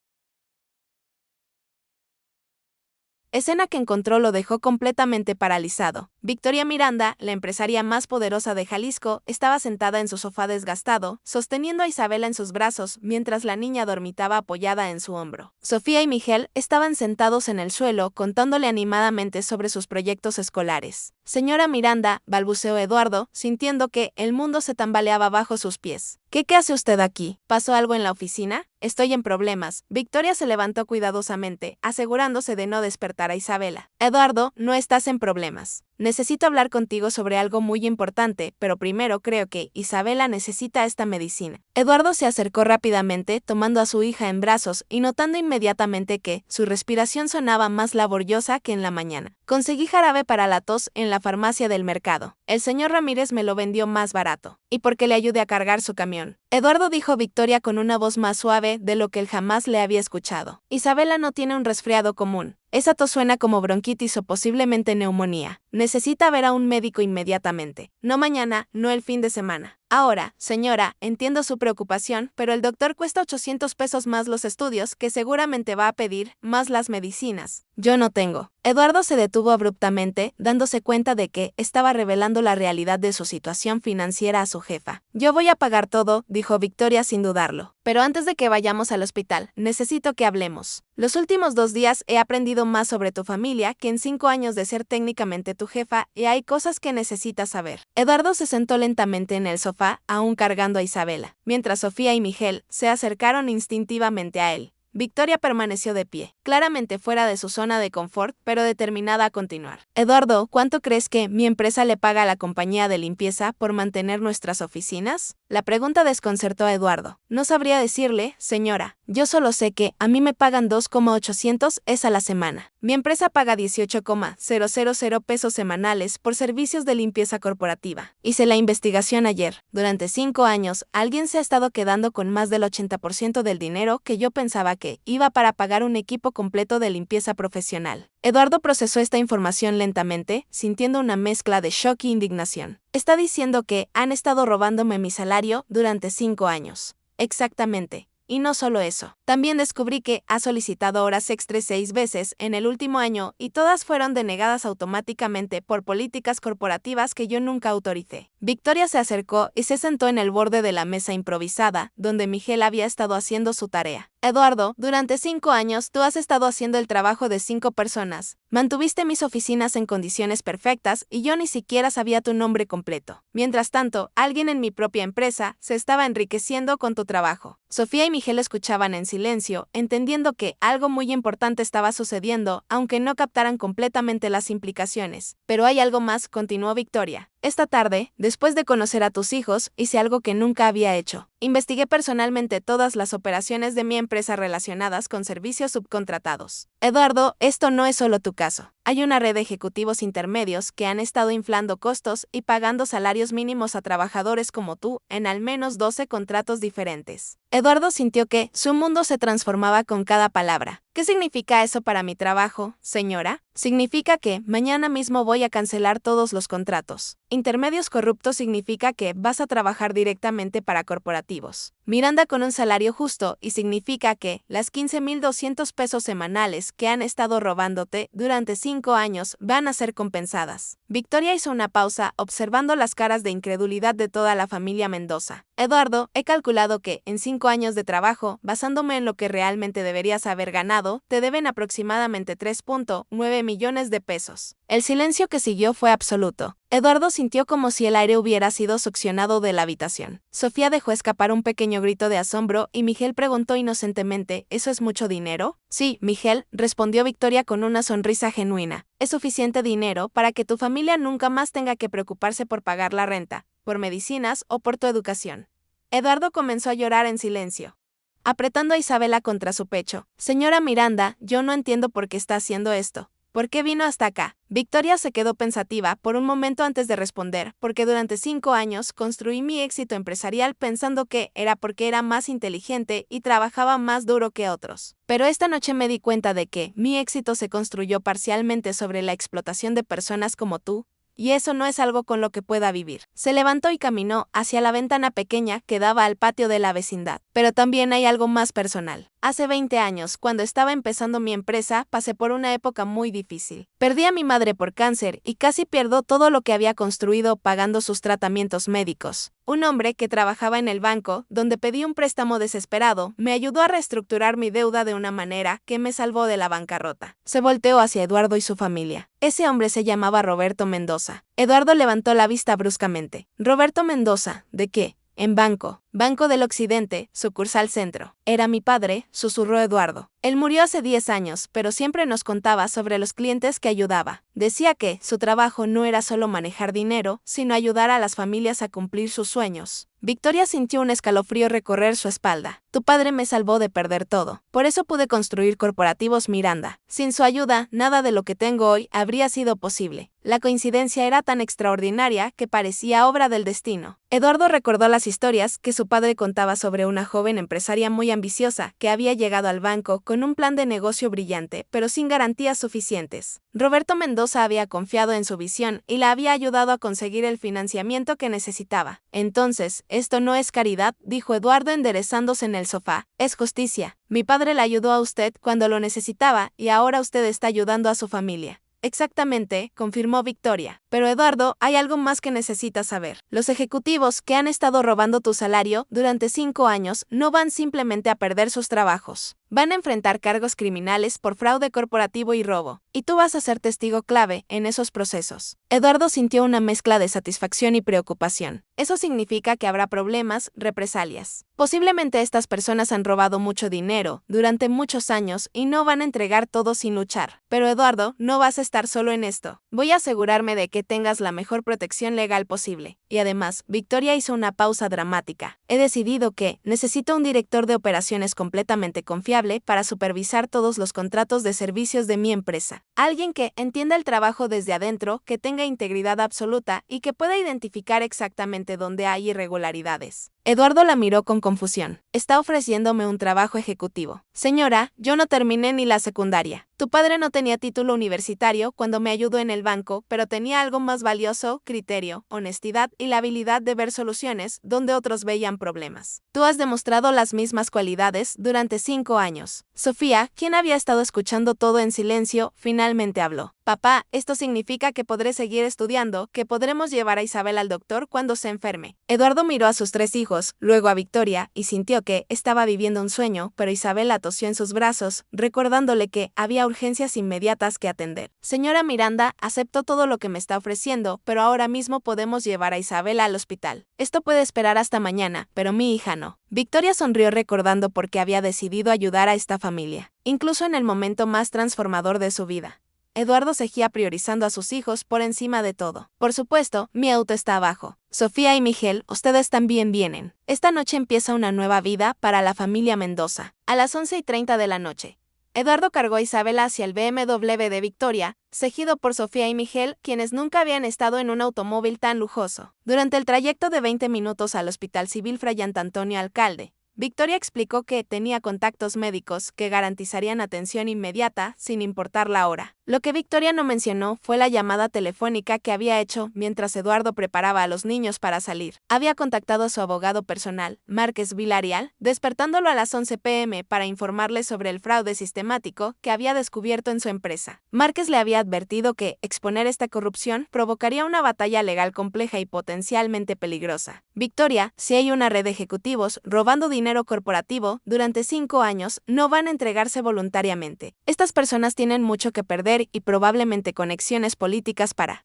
escena que encontró lo dejó completamente paralizado. Victoria Miranda, la empresaria más poderosa de Jalisco, estaba sentada en su sofá desgastado, sosteniendo a Isabela en sus brazos mientras la niña dormitaba apoyada en su hombro. Sofía y Miguel estaban sentados en el suelo contándole animadamente sobre sus proyectos escolares. Señora Miranda, balbuceó Eduardo, sintiendo que el mundo se tambaleaba bajo sus pies. ¿Qué hace usted aquí? ¿Pasó algo en la oficina? Estoy en problemas. Victoria se levantó cuidadosamente, asegurándose de no despertar a Isabela. Eduardo, no estás en problemas. Necesito hablar contigo sobre algo muy importante, pero primero creo que Isabela necesita esta medicina. Eduardo se acercó rápidamente, tomando a su hija en brazos y notando inmediatamente que su respiración sonaba más laboriosa que en la mañana. Conseguí jarabe para la tos en la farmacia del mercado. El señor Ramírez me lo vendió más barato. Y porque le ayude a cargar su camión. Eduardo, dijo Victoria con una voz más suave de lo que él jamás le había escuchado. Isabela no tiene un resfriado común. Esa tos suena como bronquitis o posiblemente neumonía. Necesita ver a un médico inmediatamente. No mañana, no el fin de semana. Ahora, señora, entiendo su preocupación, pero el doctor cuesta 800 pesos más los estudios que seguramente va a pedir, más las medicinas. Yo no tengo. Eduardo se detuvo abruptamente, dándose cuenta de que estaba revelando la realidad de su situación financiera a su jefa. Yo voy a pagar todo, dijo Victoria sin dudarlo. Pero antes de que vayamos al hospital, necesito que hablemos. Los últimos 2 días he aprendido más sobre tu familia que en 5 años de ser técnicamente tu jefa y hay cosas que necesitas saber. Eduardo se sentó lentamente en el sofá, aún cargando a Isabela, mientras Sofía y Miguel se acercaron instintivamente a él. Victoria permaneció de pie, claramente fuera de su zona de confort, pero determinada a continuar. Eduardo, ¿cuánto crees que mi empresa le paga a la compañía de limpieza por mantener nuestras oficinas? La pregunta desconcertó a Eduardo. No sabría decirle, señora. Yo solo sé que a mí me pagan 2,800 a la semana. Mi empresa paga 18,000 pesos semanales por servicios de limpieza corporativa. Hice la investigación ayer. Durante 5 años, alguien se ha estado quedando con más del 80% del dinero que yo pensaba que iba para pagar un equipo completo de limpieza profesional. Eduardo procesó esta información lentamente, sintiendo una mezcla de shock e indignación. Está diciendo que han estado robándome mi salario durante 5 años. Exactamente. Y no solo eso, también descubrí que has solicitado horas extras 6 veces en el último año y todas fueron denegadas automáticamente por políticas corporativas que yo nunca autoricé. Victoria se acercó y se sentó en el borde de la mesa improvisada, donde Miguel había estado haciendo su tarea. Eduardo, durante 5 años tú has estado haciendo el trabajo de 5 personas. Mantuviste mis oficinas en condiciones perfectas y yo ni siquiera sabía tu nombre completo. Mientras tanto, alguien en mi propia empresa se estaba enriqueciendo con tu trabajo. Sofía y Miguel escuchaban en silencio, entendiendo que algo muy importante estaba sucediendo, aunque no captaran completamente las implicaciones. Pero hay algo más, continuó Victoria. Esta tarde, después de conocer a tus hijos, hice algo que nunca había hecho. Investigué personalmente todas las operaciones de mi empresa relacionadas con servicios subcontratados. Eduardo, esto no es solo tu caso. Hay una red de ejecutivos intermedios que han estado inflando costos y pagando salarios mínimos a trabajadores como tú en al menos 12 contratos diferentes. Eduardo sintió que su mundo se transformaba con cada palabra. ¿Qué significa eso para mi trabajo, señora? Significa que mañana mismo voy a cancelar todos los contratos. Intermedios corruptos significa que vas a trabajar directamente para corporativos. Miranda con un salario justo y significa que las 15,200 pesos semanales que han estado robándote durante 5 años van a ser compensadas. Victoria hizo una pausa observando las caras de incredulidad de toda la familia Mendoza. Eduardo, he calculado que en 5 años de trabajo, basándome en lo que realmente deberías haber ganado, te deben aproximadamente 3.9 millones de pesos. El silencio que siguió fue absoluto. Eduardo sintió como si el aire hubiera sido succionado de la habitación. Sofía dejó escapar un pequeño grito de asombro y Miguel preguntó inocentemente, ¿eso es mucho dinero? Sí, Miguel, respondió Victoria con una sonrisa genuina. Es suficiente dinero para que tu familia nunca más tenga que preocuparse por pagar la renta, por medicinas o por tu educación. Eduardo comenzó a llorar en silencio, apretando a Isabela contra su pecho. Señora Miranda, yo no entiendo por qué está haciendo esto. ¿Por qué vino hasta acá? Victoria se quedó pensativa por un momento antes de responder, porque durante 5 años construí mi éxito empresarial pensando que era porque era más inteligente y trabajaba más duro que otros. Pero esta noche me di cuenta de que mi éxito se construyó parcialmente sobre la explotación de personas como tú, y eso no es algo con lo que pueda vivir. Se levantó y caminó hacia la ventana pequeña que daba al patio de la vecindad. Pero también hay algo más personal. Hace 20 años, cuando estaba empezando mi empresa, pasé por una época muy difícil. Perdí a mi madre por cáncer y casi pierdo todo lo que había construido pagando sus tratamientos médicos. Un hombre que trabajaba en el banco, donde pedí un préstamo desesperado, me ayudó a reestructurar mi deuda de una manera que me salvó de la bancarrota. Se volteó hacia Eduardo y su familia. Ese hombre se llamaba Roberto Mendoza. Eduardo levantó la vista bruscamente. Roberto Mendoza, ¿de qué? En Banco del Occidente, sucursal Centro. Era mi padre, susurró Eduardo. Él murió hace 10 años, pero siempre nos contaba sobre los clientes que ayudaba. Decía que su trabajo no era solo manejar dinero, sino ayudar a las familias a cumplir sus sueños. Victoria sintió un escalofrío recorrer su espalda. Tu padre me salvó de perder todo. Por eso pude construir Corporativos Miranda. Sin su ayuda, nada de lo que tengo hoy habría sido posible. La coincidencia era tan extraordinaria que parecía obra del destino. Eduardo recordó las historias que su padre contaba sobre una joven empresaria muy ambiciosa que había llegado al banco con un plan de negocio brillante, pero sin garantías suficientes. Roberto Mendoza había confiado en su visión y la había ayudado a conseguir el financiamiento que necesitaba. Entonces, esto no es caridad, dijo Eduardo enderezándose en el sofá. Es justicia. Mi padre la ayudó a usted cuando lo necesitaba y ahora usted está ayudando a su familia. Exactamente, confirmó Victoria. Pero Eduardo, hay algo más que necesitas saber. Los ejecutivos que han estado robando tu salario durante 5 años no van simplemente a perder sus trabajos. Van a enfrentar cargos criminales por fraude corporativo y robo. Y tú vas a ser testigo clave en esos procesos. Eduardo sintió una mezcla de satisfacción y preocupación. Eso significa que habrá problemas, represalias. Posiblemente estas personas han robado mucho dinero durante muchos años y no van a entregar todo sin luchar. Pero Eduardo, no vas a estar solo en esto. Voy a asegurarme de que tengas la mejor protección legal posible. Y además, Victoria hizo una pausa dramática. He decidido que necesito un director de operaciones completamente confiable confiable para supervisar todos los contratos de servicios de mi empresa. Alguien que entienda el trabajo desde adentro, que tenga integridad absoluta y que pueda identificar exactamente dónde hay irregularidades. Eduardo la miró con confusión. Está ofreciéndome un trabajo ejecutivo. Señora, yo no terminé ni la secundaria. Tu padre no tenía título universitario cuando me ayudó en el banco, pero tenía algo más valioso: criterio, honestidad y la habilidad de ver soluciones donde otros veían problemas. Tú has demostrado las mismas cualidades durante 5 años. Sofía, quien había estado escuchando todo en silencio, finalmente habló. Papá, esto significa que podré seguir estudiando, que podremos llevar a Isabel al doctor cuando se enferme. Eduardo miró a sus 3 hijos, luego a Victoria, y sintió que estaba viviendo un sueño, pero Isabel la tosió en sus brazos, recordándole que había urgencias inmediatas que atender. Señora Miranda, acepto todo lo que me está ofreciendo, pero ahora mismo podemos llevar a Isabel al hospital. Esto puede esperar hasta mañana, pero mi hija no. Victoria sonrió recordando por qué había decidido ayudar a esta familia, incluso en el momento más transformador de su vida. Eduardo seguía priorizando a sus hijos por encima de todo. Por supuesto, mi auto está abajo. Sofía y Miguel, ustedes también vienen. Esta noche empieza una nueva vida para la familia Mendoza. A las 11:30 de la noche. Eduardo cargó a Isabel hacia el BMW de Victoria, seguido por Sofía y Miguel, quienes nunca habían estado en un automóvil tan lujoso. Durante el trayecto de 20 minutos al Hospital Civil Fray Antonio Alcalde, Victoria explicó que tenía contactos médicos que garantizarían atención inmediata sin importar la hora. Lo que Victoria no mencionó fue la llamada telefónica que había hecho mientras Eduardo preparaba a los niños para salir. Había contactado a su abogado personal, Márquez Villarreal, despertándolo a las 11 p.m. para informarle sobre el fraude sistemático que había descubierto en su empresa. Márquez le había advertido que exponer esta corrupción provocaría una batalla legal compleja y potencialmente peligrosa. Victoria, si hay una red de ejecutivos robando dinero corporativo durante 5 años, no van a entregarse voluntariamente. Estas personas tienen mucho que perder y probablemente conexiones políticas para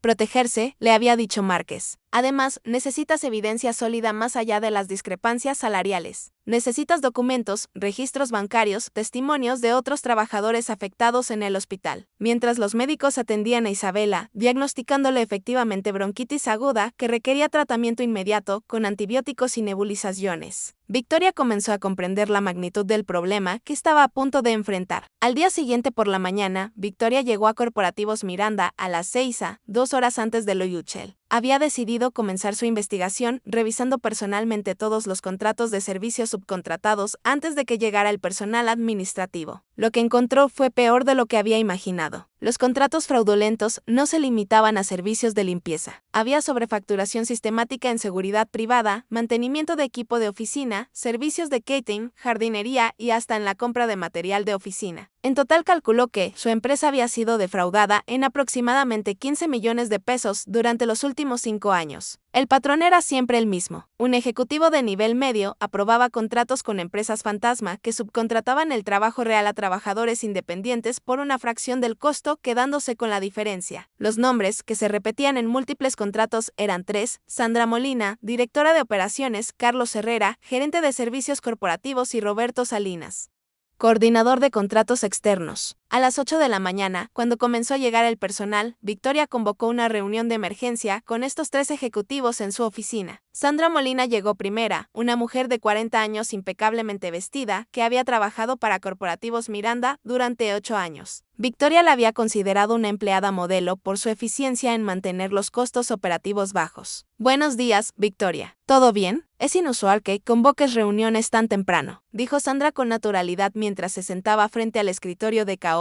protegerse, le había dicho Márquez. Además, necesitas evidencia sólida más allá de las discrepancias salariales. Necesitas documentos, registros bancarios, testimonios de otros trabajadores afectados en el hospital. Mientras los médicos atendían a Isabela, diagnosticándole efectivamente bronquitis aguda que requería tratamiento inmediato con antibióticos y nebulizaciones, Victoria comenzó a comprender la magnitud del problema que estaba a punto de enfrentar. Al día siguiente por la mañana, Victoria llegó a Corporativos Miranda a las 6 a 2 horas antes de lo usual. Había decidido comenzar su investigación revisando personalmente todos los contratos de servicios subcontratados antes de que llegara el personal administrativo. Lo que encontró fue peor de lo que había imaginado. Los contratos fraudulentos no se limitaban a servicios de limpieza. Había sobrefacturación sistemática en seguridad privada, mantenimiento de equipo de oficina, servicios de catering, jardinería y hasta en la compra de material de oficina. En total calculó que su empresa había sido defraudada en aproximadamente 15 millones de pesos durante los últimos 5 años. El patrón era siempre el mismo. Un ejecutivo de nivel medio aprobaba contratos con empresas fantasma que subcontrataban el trabajo real a trabajadores independientes por una fracción del costo, quedándose con la diferencia. Los nombres, que se repetían en múltiples contratos, eran 3: Sandra Molina, directora de operaciones; Carlos Herrera, gerente de servicios corporativos; y Roberto Salinas, coordinador de contratos externos. A las 8 de la mañana, cuando comenzó a llegar el personal, Victoria convocó una reunión de emergencia con estos 3 ejecutivos en su oficina. Sandra Molina llegó primera, una mujer de 40 años impecablemente vestida, que había trabajado para Corporativos Miranda durante 8 años. Victoria la había considerado una empleada modelo por su eficiencia en mantener los costos operativos bajos. Buenos días, Victoria. ¿Todo bien? Es inusual que convoques reuniones tan temprano, dijo Sandra con naturalidad mientras se sentaba frente al escritorio de Caoba.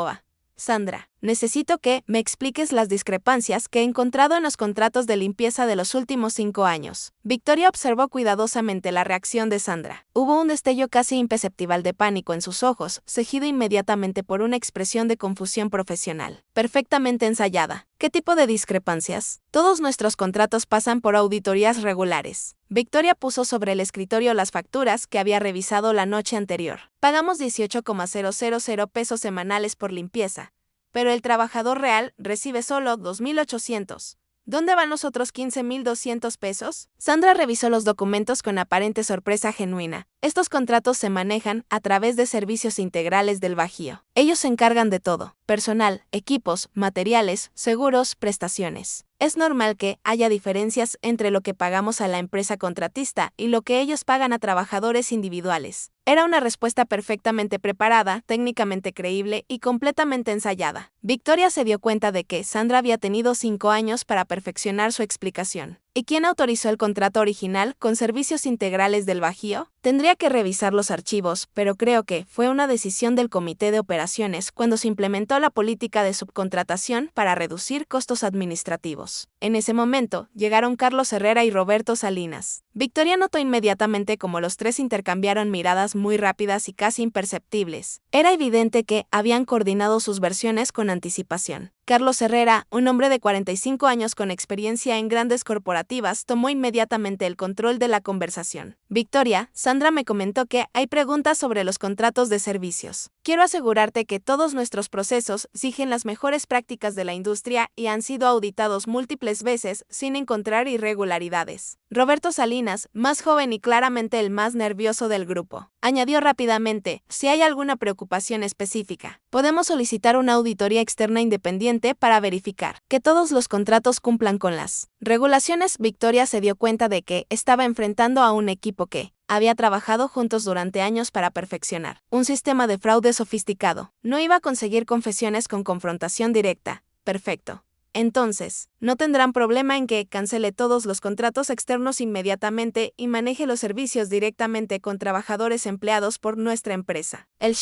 Sandra, necesito que me expliques las discrepancias que he encontrado en los contratos de limpieza de los últimos 5 años. Victoria observó cuidadosamente la reacción de Sandra. Hubo un destello casi imperceptible de pánico en sus ojos, seguido inmediatamente por una expresión de confusión profesional, perfectamente ensayada. ¿Qué tipo de discrepancias? Todos nuestros contratos pasan por auditorías regulares. Victoria puso sobre el escritorio las facturas que había revisado la noche anterior. Pagamos 18,000 pesos semanales por limpieza, pero el trabajador real recibe solo 2,800. ¿Dónde van los otros 15,200 pesos? Sandra revisó los documentos con aparente sorpresa genuina. Estos contratos se manejan a través de Servicios Integrales del Bajío. Ellos se encargan de todo: personal, equipos, materiales, seguros, prestaciones. Es normal que haya diferencias entre lo que pagamos a la empresa contratista y lo que ellos pagan a trabajadores individuales. Era una respuesta perfectamente preparada, técnicamente creíble y completamente ensayada. Victoria se dio cuenta de que Sandra había tenido 5 años para perfeccionar su explicación. ¿Y quién autorizó el contrato original con Servicios Integrales del Bajío? Tendría que revisar los archivos, pero creo que fue una decisión del Comité de Operaciones cuando se implementó la política de subcontratación para reducir costos administrativos. En ese momento, llegaron Carlos Herrera y Roberto Salinas. Victoria notó inmediatamente cómo los tres intercambiaron miradas muy rápidas y casi imperceptibles. Era evidente que habían coordinado sus versiones con anticipación. Carlos Herrera, un hombre de 45 años con experiencia en grandes corporativas, tomó inmediatamente el control de la conversación. Victoria, Sandra me comentó que hay preguntas sobre los contratos de servicios. Quiero asegurarte que todos nuestros procesos siguen las mejores prácticas de la industria y han sido auditados múltiples veces sin encontrar irregularidades. Roberto Salinas, más joven y claramente el más nervioso del grupo, añadió rápidamente: si hay alguna preocupación específica, podemos solicitar una auditoría externa independiente para verificar que todos los contratos cumplan con las regulaciones. Victoria se dio cuenta de que estaba enfrentando a un equipo que había trabajado juntos durante años para perfeccionar un sistema de fraude sofisticado. No iba a conseguir confesiones con confrontación directa. Perfecto. Entonces, no tendrán problema en que cancele todos los contratos externos inmediatamente y maneje los servicios directamente con trabajadores empleados por nuestra empresa. El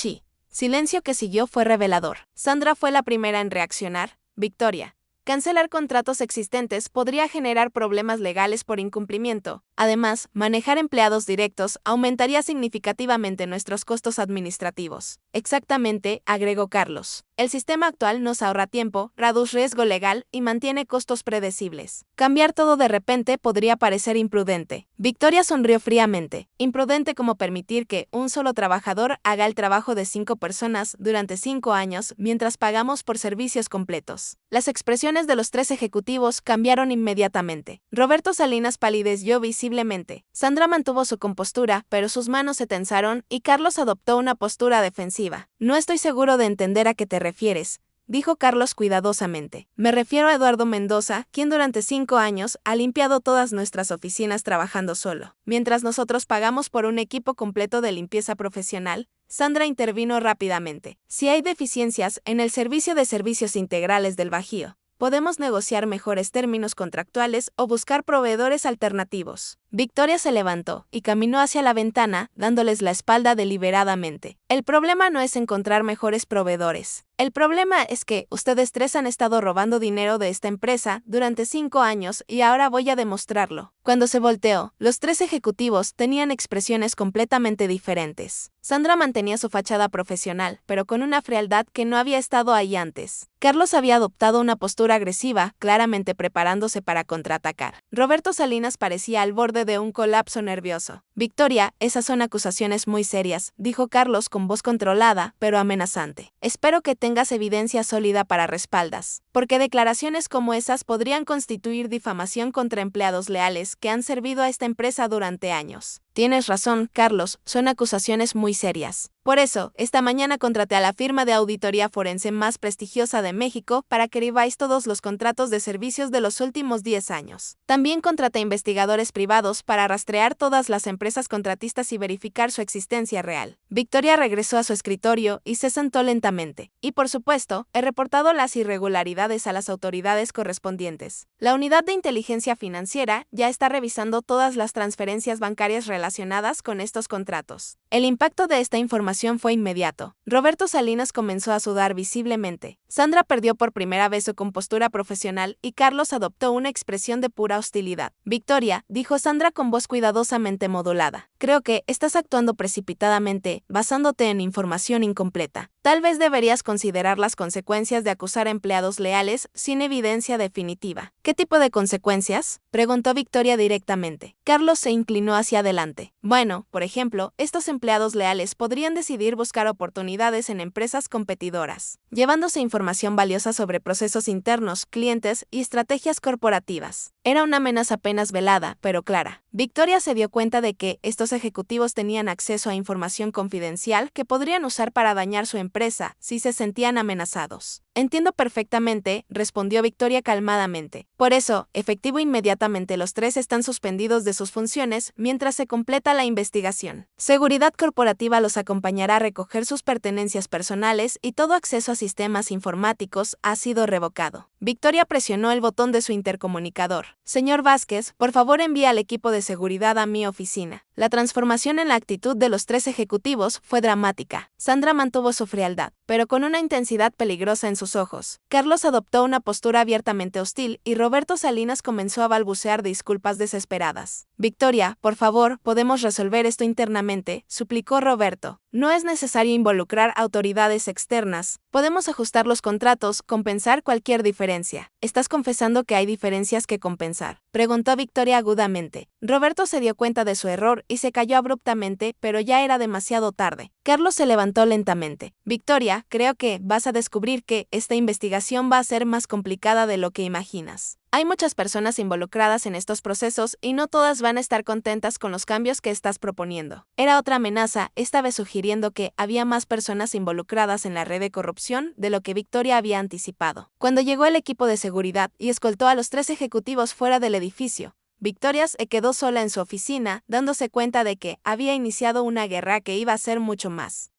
silencio que siguió fue revelador. Sandra fue la primera en reaccionar. Victoria: cancelar contratos existentes podría generar problemas legales por incumplimiento. Además, manejar empleados directos aumentaría significativamente nuestros costos administrativos. Exactamente, agregó Carlos. El sistema actual nos ahorra tiempo, reduce riesgo legal y mantiene costos predecibles. Cambiar todo de repente podría parecer imprudente. Victoria sonrió fríamente. Imprudente como permitir que un solo trabajador haga el trabajo de 5 personas durante 5 años mientras pagamos por servicios completos. Las expresiones de los 3 ejecutivos cambiaron inmediatamente. Roberto Salinas palideció visiblemente. Sandra mantuvo su compostura, pero sus manos se tensaron y Carlos adoptó una postura defensiva. No estoy seguro de entender a qué te refieres, dijo Carlos cuidadosamente. Me refiero a Eduardo Mendoza, quien durante 5 años ha limpiado todas nuestras oficinas trabajando solo. Mientras nosotros pagamos por un equipo completo de limpieza profesional, Sandra intervino rápidamente. Si hay deficiencias en el servicio de Servicios Integrales del Bajío, podemos negociar mejores términos contractuales o buscar proveedores alternativos. Victoria se levantó y caminó hacia la ventana, dándoles la espalda deliberadamente. El problema no es encontrar mejores proveedores. El problema es que ustedes 3 han estado robando dinero de esta empresa durante 5 años y ahora voy a demostrarlo. Cuando se volteó, los 3 ejecutivos tenían expresiones completamente diferentes. Sandra mantenía su fachada profesional, pero con una frialdad que no había estado ahí antes. Carlos había adoptado una postura agresiva, claramente preparándose para contraatacar. Roberto Salinas parecía al borde de un colapso nervioso. Victoria, esas son acusaciones muy serias, dijo Carlos con voz controlada, pero amenazante. Espero que tengas evidencia sólida para respaldas, porque declaraciones como esas podrían constituir difamación contra empleados leales que han servido a esta empresa durante años. Tienes razón, Carlos, son acusaciones muy serias. Por eso, esta mañana contraté a la firma de auditoría forense más prestigiosa de México para que reviséis todos los contratos de servicios de los últimos 10 años. También contraté investigadores privados para rastrear todas las empresas contratistas y verificar su existencia real. Victoria regresó a su escritorio y se sentó lentamente. Y por supuesto, he reportado las irregularidades a las autoridades correspondientes. La unidad de inteligencia financiera ya está revisando todas las transferencias bancarias relacionadas con estos contratos. El impacto de esta información fue inmediato. Roberto Salinas comenzó a sudar visiblemente. Sandra perdió por primera vez su compostura profesional y Carlos adoptó una expresión de pura hostilidad. Victoria, dijo Sandra con voz cuidadosamente modulada, creo que estás actuando precipitadamente, basándote en información incompleta. Tal vez deberías considerar las consecuencias de acusar a empleados leales sin evidencia definitiva. ¿Qué tipo de consecuencias?, preguntó Victoria directamente. Carlos se inclinó hacia adelante. Bueno, por ejemplo, estos empleados leales podrían decidir buscar oportunidades en empresas competidoras, llevándose información valiosa sobre procesos internos, clientes y estrategias corporativas. Era una amenaza apenas velada, pero clara. Victoria se dio cuenta de que estos ejecutivos tenían acceso a información confidencial que podrían usar para dañar su empresa si se sentían amenazados. Entiendo perfectamente, respondió Victoria calmadamente. Por eso, efectivo inmediatamente los tres están suspendidos de sus funciones mientras se completa la investigación. Seguridad Corporativa los acompañará a recoger sus pertenencias personales y todo acceso a sistemas informáticos ha sido revocado. Victoria presionó el botón de su intercomunicador. Señor Vázquez, por favor envíe al equipo de seguridad a mi oficina. La transformación en la actitud de los tres ejecutivos fue dramática. Sandra mantuvo su frialdad, pero con una intensidad peligrosa en sus ojos. Carlos adoptó una postura abiertamente hostil y Roberto Salinas comenzó a balbucear disculpas desesperadas. Victoria, por favor, podemos resolver esto internamente, suplicó Roberto. No es necesario involucrar autoridades externas. Podemos ajustar los contratos, compensar cualquier diferencia. ¿Estás confesando que hay diferencias que compensar?, preguntó Victoria agudamente. Roberto se dio cuenta de su error y se calló abruptamente, pero ya era demasiado tarde. Carlos se levantó lentamente. Victoria, creo que vas a descubrir que esta investigación va a ser más complicada de lo que imaginas. Hay muchas personas involucradas en estos procesos y no todas van a estar contentas con los cambios que estás proponiendo. Era otra amenaza, esta vez sugiriendo que había más personas involucradas en la red de corrupción de lo que Victoria había anticipado. Cuando llegó el equipo de seguridad y escoltó a los tres ejecutivos fuera del edificio, Victoria se quedó sola en su oficina, dándose cuenta de que había iniciado una guerra que iba a ser mucho más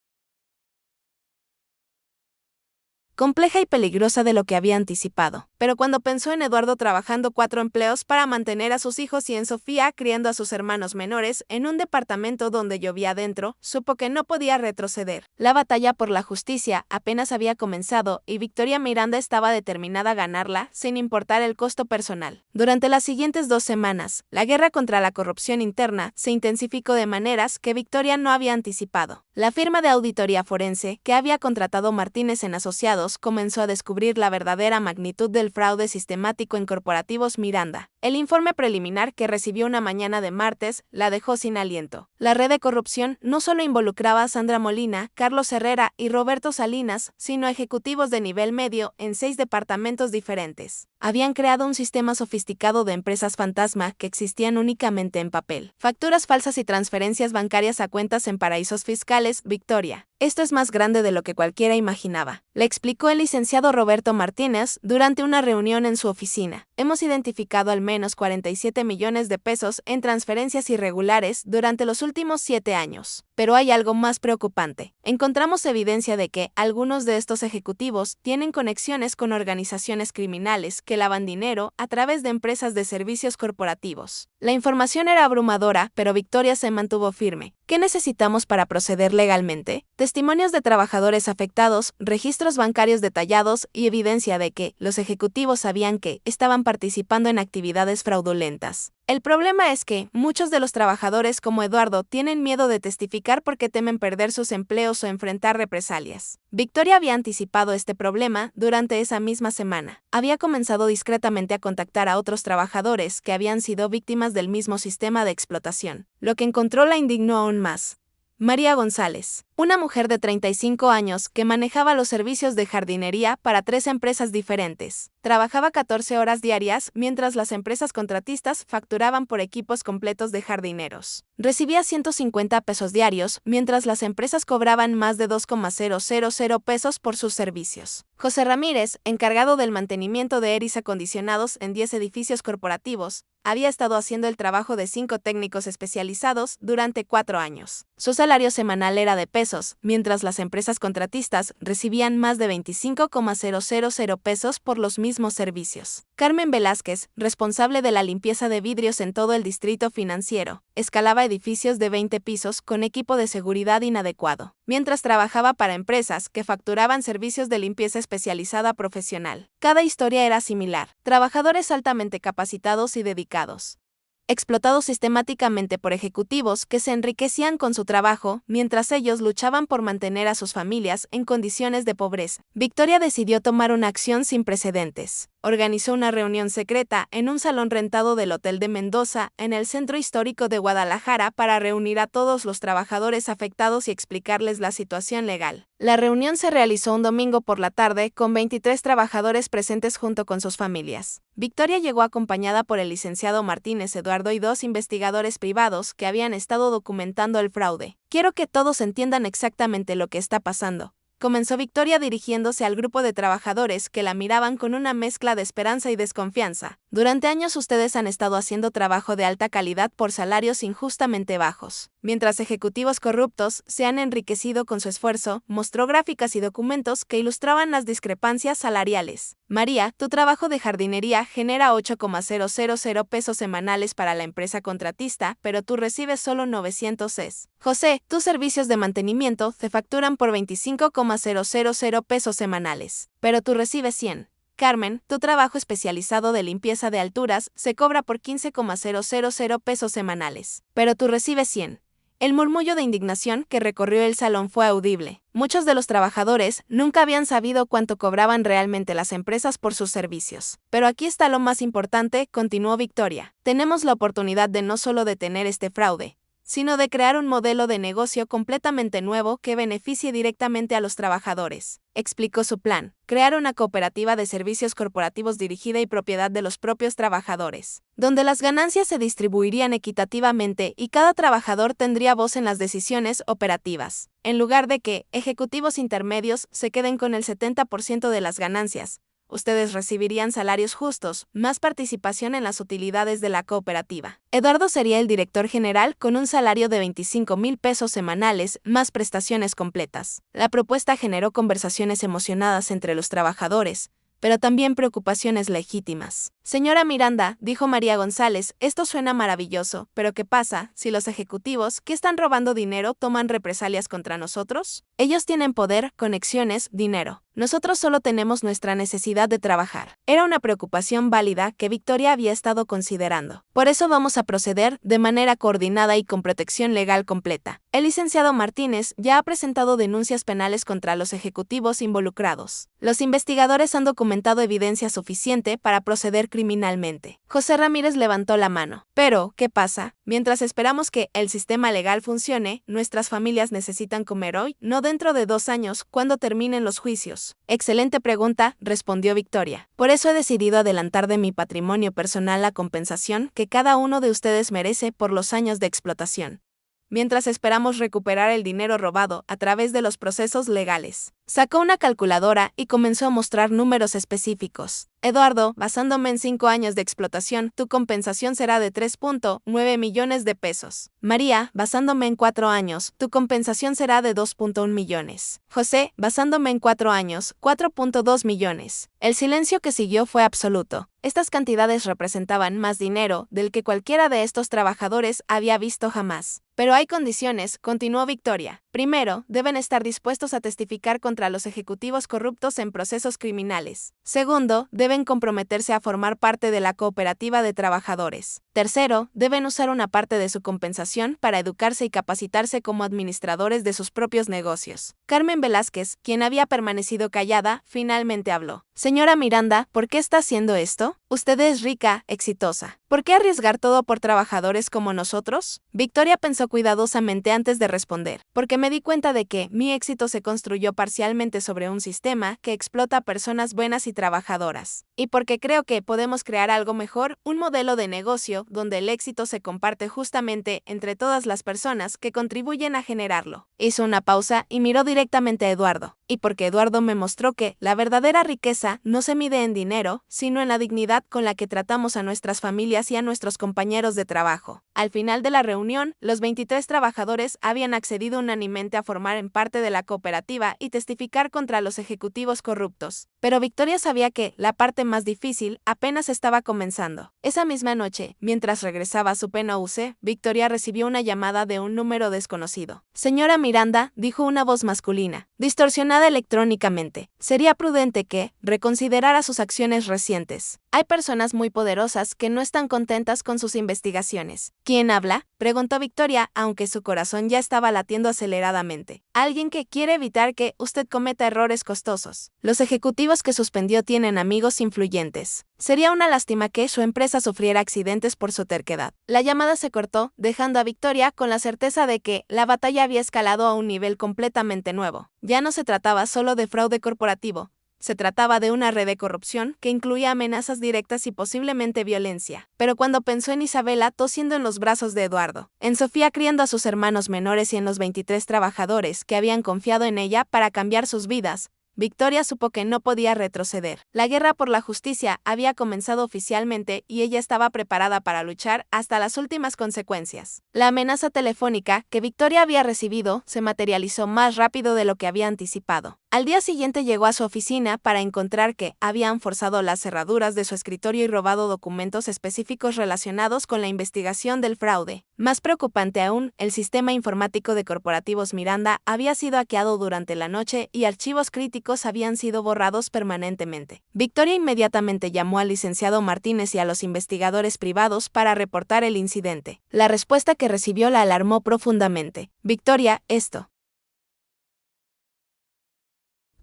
compleja y peligrosa de lo que había anticipado. Pero cuando pensó en Eduardo trabajando 4 empleos para mantener a sus hijos y en Sofía criando a sus hermanos menores en un departamento donde llovía adentro, supo que no podía retroceder. La batalla por la justicia apenas había comenzado y Victoria Miranda estaba determinada a ganarla sin importar el costo personal. Durante las siguientes 2 semanas, la guerra contra la corrupción interna se intensificó de maneras que Victoria no había anticipado. La firma de auditoría forense que había contratado Martínez en Asociados comenzó a descubrir la verdadera magnitud del fraude sistemático en Corporativos Miranda. El informe preliminar que recibió una mañana de martes la dejó sin aliento. La red de corrupción no solo involucraba a Sandra Molina, Carlos Herrera y Roberto Salinas, sino a ejecutivos de nivel medio en 6 departamentos diferentes. Habían creado un sistema sofisticado de empresas fantasma que existían únicamente en papel. Facturas falsas y transferencias bancarias a cuentas en paraísos fiscales, Victoria. Esto es más grande de lo que cualquiera imaginaba, le explicó el licenciado Roberto Martínez durante una reunión en su oficina. Hemos identificado al menos 47 millones de pesos en transferencias irregulares durante los últimos 7 años. Pero hay algo más preocupante. Encontramos evidencia de que algunos de estos ejecutivos tienen conexiones con organizaciones criminales que lavan dinero a través de empresas de servicios corporativos. La información era abrumadora, pero Victoria se mantuvo firme. ¿Qué necesitamos para proceder legalmente? Testimonios de trabajadores afectados, registros bancarios detallados y evidencia de que los ejecutivos sabían que estaban participando en actividades fraudulentas. El problema es que muchos de los trabajadores como Eduardo tienen miedo de testificar porque temen perder sus empleos o enfrentar represalias. Victoria había anticipado este problema durante esa misma semana. Había comenzado discretamente a contactar a otros trabajadores que habían sido víctimas del mismo sistema de explotación. Lo que encontró la indignó aún más. María González, una mujer de 35 años que manejaba los servicios de jardinería para 3 empresas diferentes. Trabajaba 14 horas diarias mientras las empresas contratistas facturaban por equipos completos de jardineros. Recibía 150 pesos diarios mientras las empresas cobraban más de 2,000 pesos por sus servicios. José Ramírez, encargado del mantenimiento de aires acondicionados en 10 edificios corporativos, había estado haciendo el trabajo de 5 técnicos especializados durante 4 años. Su salario semanal era de pesos, mientras las empresas contratistas recibían más de 25,000 pesos por los mismos servicios. Carmen Velázquez, responsable de la limpieza de vidrios en todo el distrito financiero, escalaba edificios de 20 pisos con equipo de seguridad inadecuado, mientras trabajaba para empresas que facturaban servicios de limpieza especializada profesional. Cada historia era similar: trabajadores altamente capacitados y dedicados, explotados sistemáticamente por ejecutivos que se enriquecían con su trabajo mientras ellos luchaban por mantener a sus familias en condiciones de pobreza. Victoria decidió tomar una acción sin precedentes. organizó una reunión secreta en un salón rentado del Hotel de Mendoza, en el centro histórico de Guadalajara, para reunir a todos los trabajadores afectados y explicarles la situación legal. La reunión se realizó un domingo por la tarde, con 23 trabajadores presentes junto con sus familias. Victoria llegó acompañada por el licenciado Martínez Eduardo y 2 investigadores privados que habían estado documentando el fraude. Quiero que todos entiendan exactamente lo que está pasando, comenzó Victoria dirigiéndose al grupo de trabajadores que la miraban con una mezcla de esperanza y desconfianza. Durante años ustedes han estado haciendo trabajo de alta calidad por salarios injustamente bajos. Mientras ejecutivos corruptos se han enriquecido con su esfuerzo, mostró gráficas y documentos que ilustraban las discrepancias salariales. María, tu trabajo de jardinería genera 8,000 pesos semanales para la empresa contratista, pero tú recibes solo 900 es. José, tus servicios de mantenimiento te facturan por 25,000 pesos semanales, pero tú recibes 100. Carmen, tu trabajo especializado de limpieza de alturas se cobra por 15,000 pesos semanales, pero tú recibes 100. El murmullo de indignación que recorrió el salón fue audible. Muchos de los trabajadores nunca habían sabido cuánto cobraban realmente las empresas por sus servicios. Pero aquí está lo más importante, continuó Victoria. Tenemos la oportunidad de no solo detener este fraude, sino de crear un modelo de negocio completamente nuevo que beneficie directamente a los trabajadores. Explicó su plan: crear una cooperativa de servicios corporativos dirigida y propiedad de los propios trabajadores, donde las ganancias se distribuirían equitativamente y cada trabajador tendría voz en las decisiones operativas, en lugar de que ejecutivos intermedios se queden con el 70% de las ganancias. Ustedes recibirían salarios justos, más participación en las utilidades de la cooperativa. Eduardo sería el director general con un salario de 25,000 pesos semanales, más prestaciones completas. La propuesta generó conversaciones emocionadas entre los trabajadores, pero también preocupaciones legítimas. Señora Miranda, dijo María González, esto suena maravilloso, pero ¿qué pasa si los ejecutivos que están robando dinero toman represalias contra nosotros? Ellos tienen poder, conexiones, dinero. Nosotros solo tenemos nuestra necesidad de trabajar. Era una preocupación válida que Victoria había estado considerando. Por eso vamos a proceder de manera coordinada y con protección legal completa. El licenciado Martínez ya ha presentado denuncias penales contra los ejecutivos involucrados. Los investigadores han documentado evidencia suficiente para proceder criminalmente. José Ramírez levantó la mano. Pero, ¿qué pasa? Mientras esperamos que el sistema legal funcione, nuestras familias necesitan comer hoy, no dentro de 2 años, cuando terminen los juicios. Excelente pregunta, respondió Victoria. Por eso he decidido adelantar de mi patrimonio personal la compensación que cada uno de ustedes merece por los años de explotación, mientras esperamos recuperar el dinero robado a través de los procesos legales. Sacó una calculadora y comenzó a mostrar números específicos. Eduardo, basándome en 5 años de explotación, tu compensación será de 3,9 millones de pesos. María, basándome en 4 años, tu compensación será de 2,1 millones. José, basándome en 4 años, 4,2 millones. El silencio que siguió fue absoluto. Estas cantidades representaban más dinero del que cualquiera de estos trabajadores había visto jamás. Pero hay condiciones, continuó Victoria. Primero, deben estar dispuestos a testificar contra los ejecutivos corruptos en procesos criminales. Segundo, deben comprometerse a formar parte de la cooperativa de trabajadores. Tercero, deben usar una parte de su compensación para educarse y capacitarse como administradores de sus propios negocios. Carmen Velázquez, quien había permanecido callada, finalmente habló. Señora Miranda, ¿por qué está haciendo esto? Usted es rica, exitosa. ¿Por qué arriesgar todo por trabajadores como nosotros? Victoria pensó cuidadosamente antes de responder. Porque me di cuenta de que mi éxito se construyó parcialmente sobre un sistema que explota a personas buenas y trabajadoras. Y porque creo que podemos crear algo mejor, un modelo de negocio donde el éxito se comparte justamente entre todas las personas que contribuyen a generarlo. Hizo una pausa y miró directamente a Eduardo. Y porque Eduardo me mostró que la verdadera riqueza no se mide en dinero, sino en la dignidad con la que tratamos a nuestras familias y a nuestros compañeros de trabajo. Al final de la reunión, los 23 trabajadores habían accedido unánimemente a formar en parte de la cooperativa y testificar contra los ejecutivos corruptos. Pero Victoria sabía que la parte más difícil apenas estaba comenzando. Esa misma noche, mientras regresaba a su PNUC, Victoria recibió una llamada de un número desconocido. Señora Miranda, dijo una voz masculina, distorsionada electrónicamente. Sería prudente que reconsiderara sus acciones recientes. Hay personas muy poderosas que no están contentas con sus investigaciones. ¿Quién habla?, preguntó Victoria, aunque su corazón ya estaba latiendo aceleradamente. alguien que quiere evitar que usted cometa errores costosos. Los ejecutivos que suspendió tienen amigos influyentes. Sería una lástima que su empresa sufriera accidentes por su terquedad. La llamada se cortó, dejando a Victoria con la certeza de que la batalla había escalado a un nivel completamente nuevo. Ya no se trataba solo de fraude corporativo. Se trataba de una red de corrupción que incluía amenazas directas y posiblemente violencia. Pero cuando pensó en Isabela tosiendo en los brazos de Eduardo, en Sofía criando a sus hermanos menores y en los 23 trabajadores que habían confiado en ella para cambiar sus vidas, Victoria supo que no podía retroceder. La guerra por la justicia había comenzado oficialmente y ella estaba preparada para luchar hasta las últimas consecuencias. La amenaza telefónica que Victoria había recibido se materializó más rápido de lo que había anticipado. Al día siguiente llegó a su oficina para encontrar que habían forzado las cerraduras de su escritorio y robado documentos específicos relacionados con la investigación del fraude. Más preocupante aún, el sistema informático de Corporativos Miranda había sido hackeado durante la noche y archivos críticos habían sido borrados permanentemente. Victoria inmediatamente llamó al licenciado Martínez y a los investigadores privados para reportar el incidente. La respuesta que recibió la alarmó profundamente. Victoria, esto.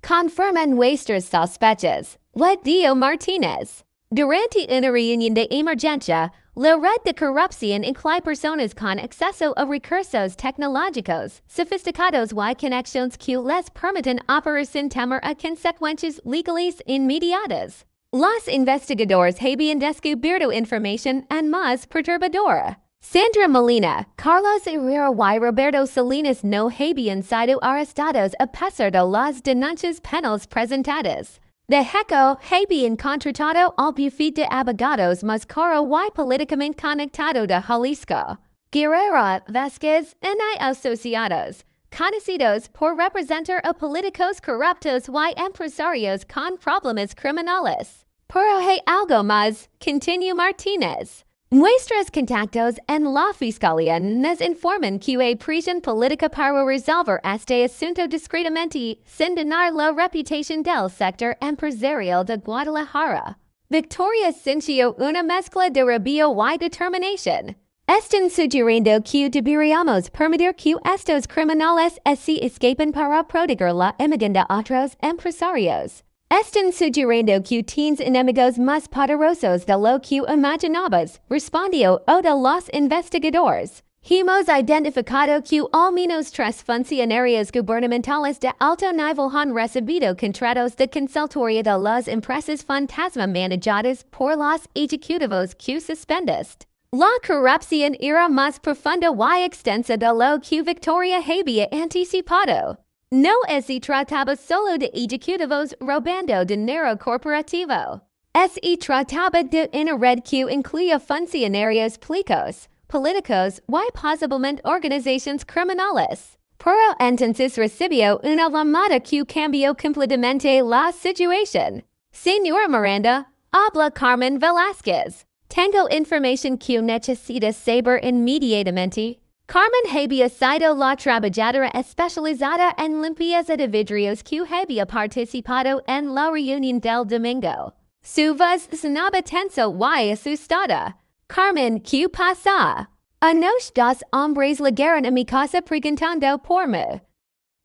Confirman nuestras sospechas. Dio Martínez. Durante una reunión de emergencia, la red de corrupción incluye personas con acceso a recursos tecnológicos sofisticados y conexiones que les permiten operar sin temor a consecuencias legales inmediatas. Los investigadores habían descubierto información aún más perturbadora. Sandra Molina, Carlos Herrera y Roberto Salinas no habían sido arrestados a pesar de las denuncias penales presentadas. De hecho, habían contratado al bufete de abogados más caro y políticamente conectado de Jalisco, Guerrero Vázquez y asociados, conocidos por representar a políticos corruptos y empresarios con problemas criminales. Pero hay algo más, continuó Martínez. Nuestros contactos en la Fiscalía nos informan que hay presión política para resolver este asunto discretamente sin dañar la reputación del sector empresarial de Guadalajara. Victoria sintió una mezcla de rabia y determinación. Están sugiriendo que deberíamos permitir que estos criminales se escapen para proteger la imagen de otros empresarios. Están sugiriendo que tienes enemigos más poderosos de lo que imaginabas, respondió uno de los investigadores. Hemos identificado que al menos 3 funcionarios gubernamentales de alto nivel han recibido contratos de consultoría de las empresas fantasma manejadas por los ejecutivos que suspendiste. La corrupción era más profunda y extensa de lo que Victoria había anticipado. No se trataba solo de ejecutivos robando dinero corporativo. Se trataba de una red que incluía funcionarios públicos, políticos y posiblemente organizaciones criminales. Pero entonces recibió una llamada que cambió completamente la situación. Señora Miranda, habla Carmen Velázquez. Tengo información que necesita saber inmediatamente. Carmen había sido la trabajadora especializada en limpieza de vidrios que había participado en la reunión del domingo. Su voz sonaba tenso y asustada. Carmen, ¿qué pasa? Anoche 2 hombres llegaron a mi casa preguntando por mí.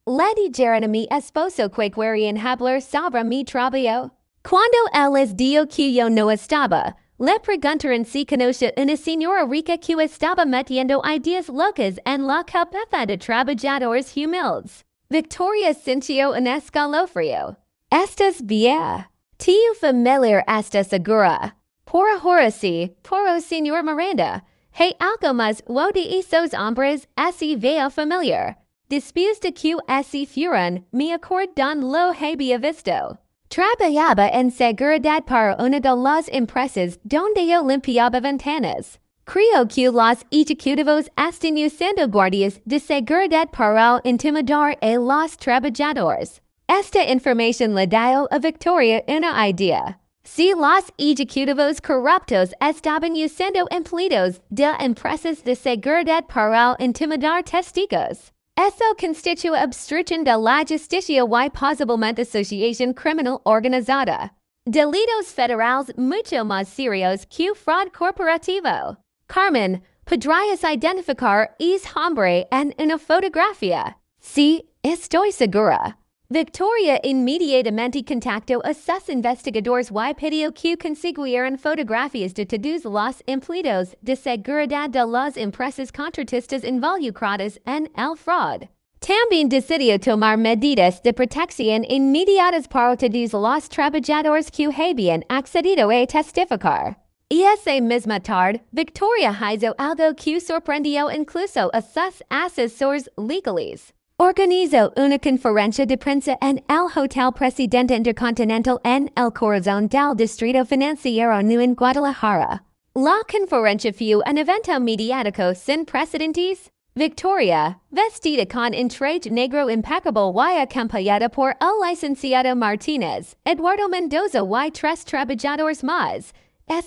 Le dijeron a mi esposo que querían hablar sobre mi trabajo. Cuando él les dijo que yo no estaba, le preguntaron si conocía una señora rica que estaba metiendo ideas locas en la cabeza de trabajadores humildes. Victoria sintió un escalofrío. ¿Estás bien? ¿Tío familiar está segura? Por ahora sí, pero señor Miranda, hay algo más de esos hombres así veo familiar. Después de que así fueron, me acordan lo había visto. Trabajaba en seguridad para una de las empresas donde yo limpiaba ventanas. Creo que los ejecutivos están usando guardias de seguridad para intimidar a los trabajadores. Esta información le dio a Victoria una idea. Si los ejecutivos corruptos estaban usando empleados de empresas de seguridad para intimidar testigos, eso constituye obstrucción de la justicia y posiblemente asociación criminal organizada. Delitos federales mucho más serios que fraud corporativo. Carmen, ¿podrías identificar ese hombre en una fotografía? Sí, estoy segura. Victoria inmediatamente contactó a sus investigadores y pidió que consiguieran fotografías de todos los empleados de seguridad de las empresas contratistas involucradas en el fraude. También decidió tomar medidas de protección inmediatas para todos los trabajadores que habían accedido a testificar. Y esa misma tarde, Victoria hizo algo que sorprendió incluso a sus asesores legales. Organizó una conferencia de prensa en el Hotel Presidente Intercontinental en el corazón del Distrito Financiero New en Guadalajara. La conferencia fue un evento mediático sin precedentes. Victoria, vestida con un traje negro impecable y acompañada por el licenciado Martínez, Eduardo Mendoza y tres trabajadores más,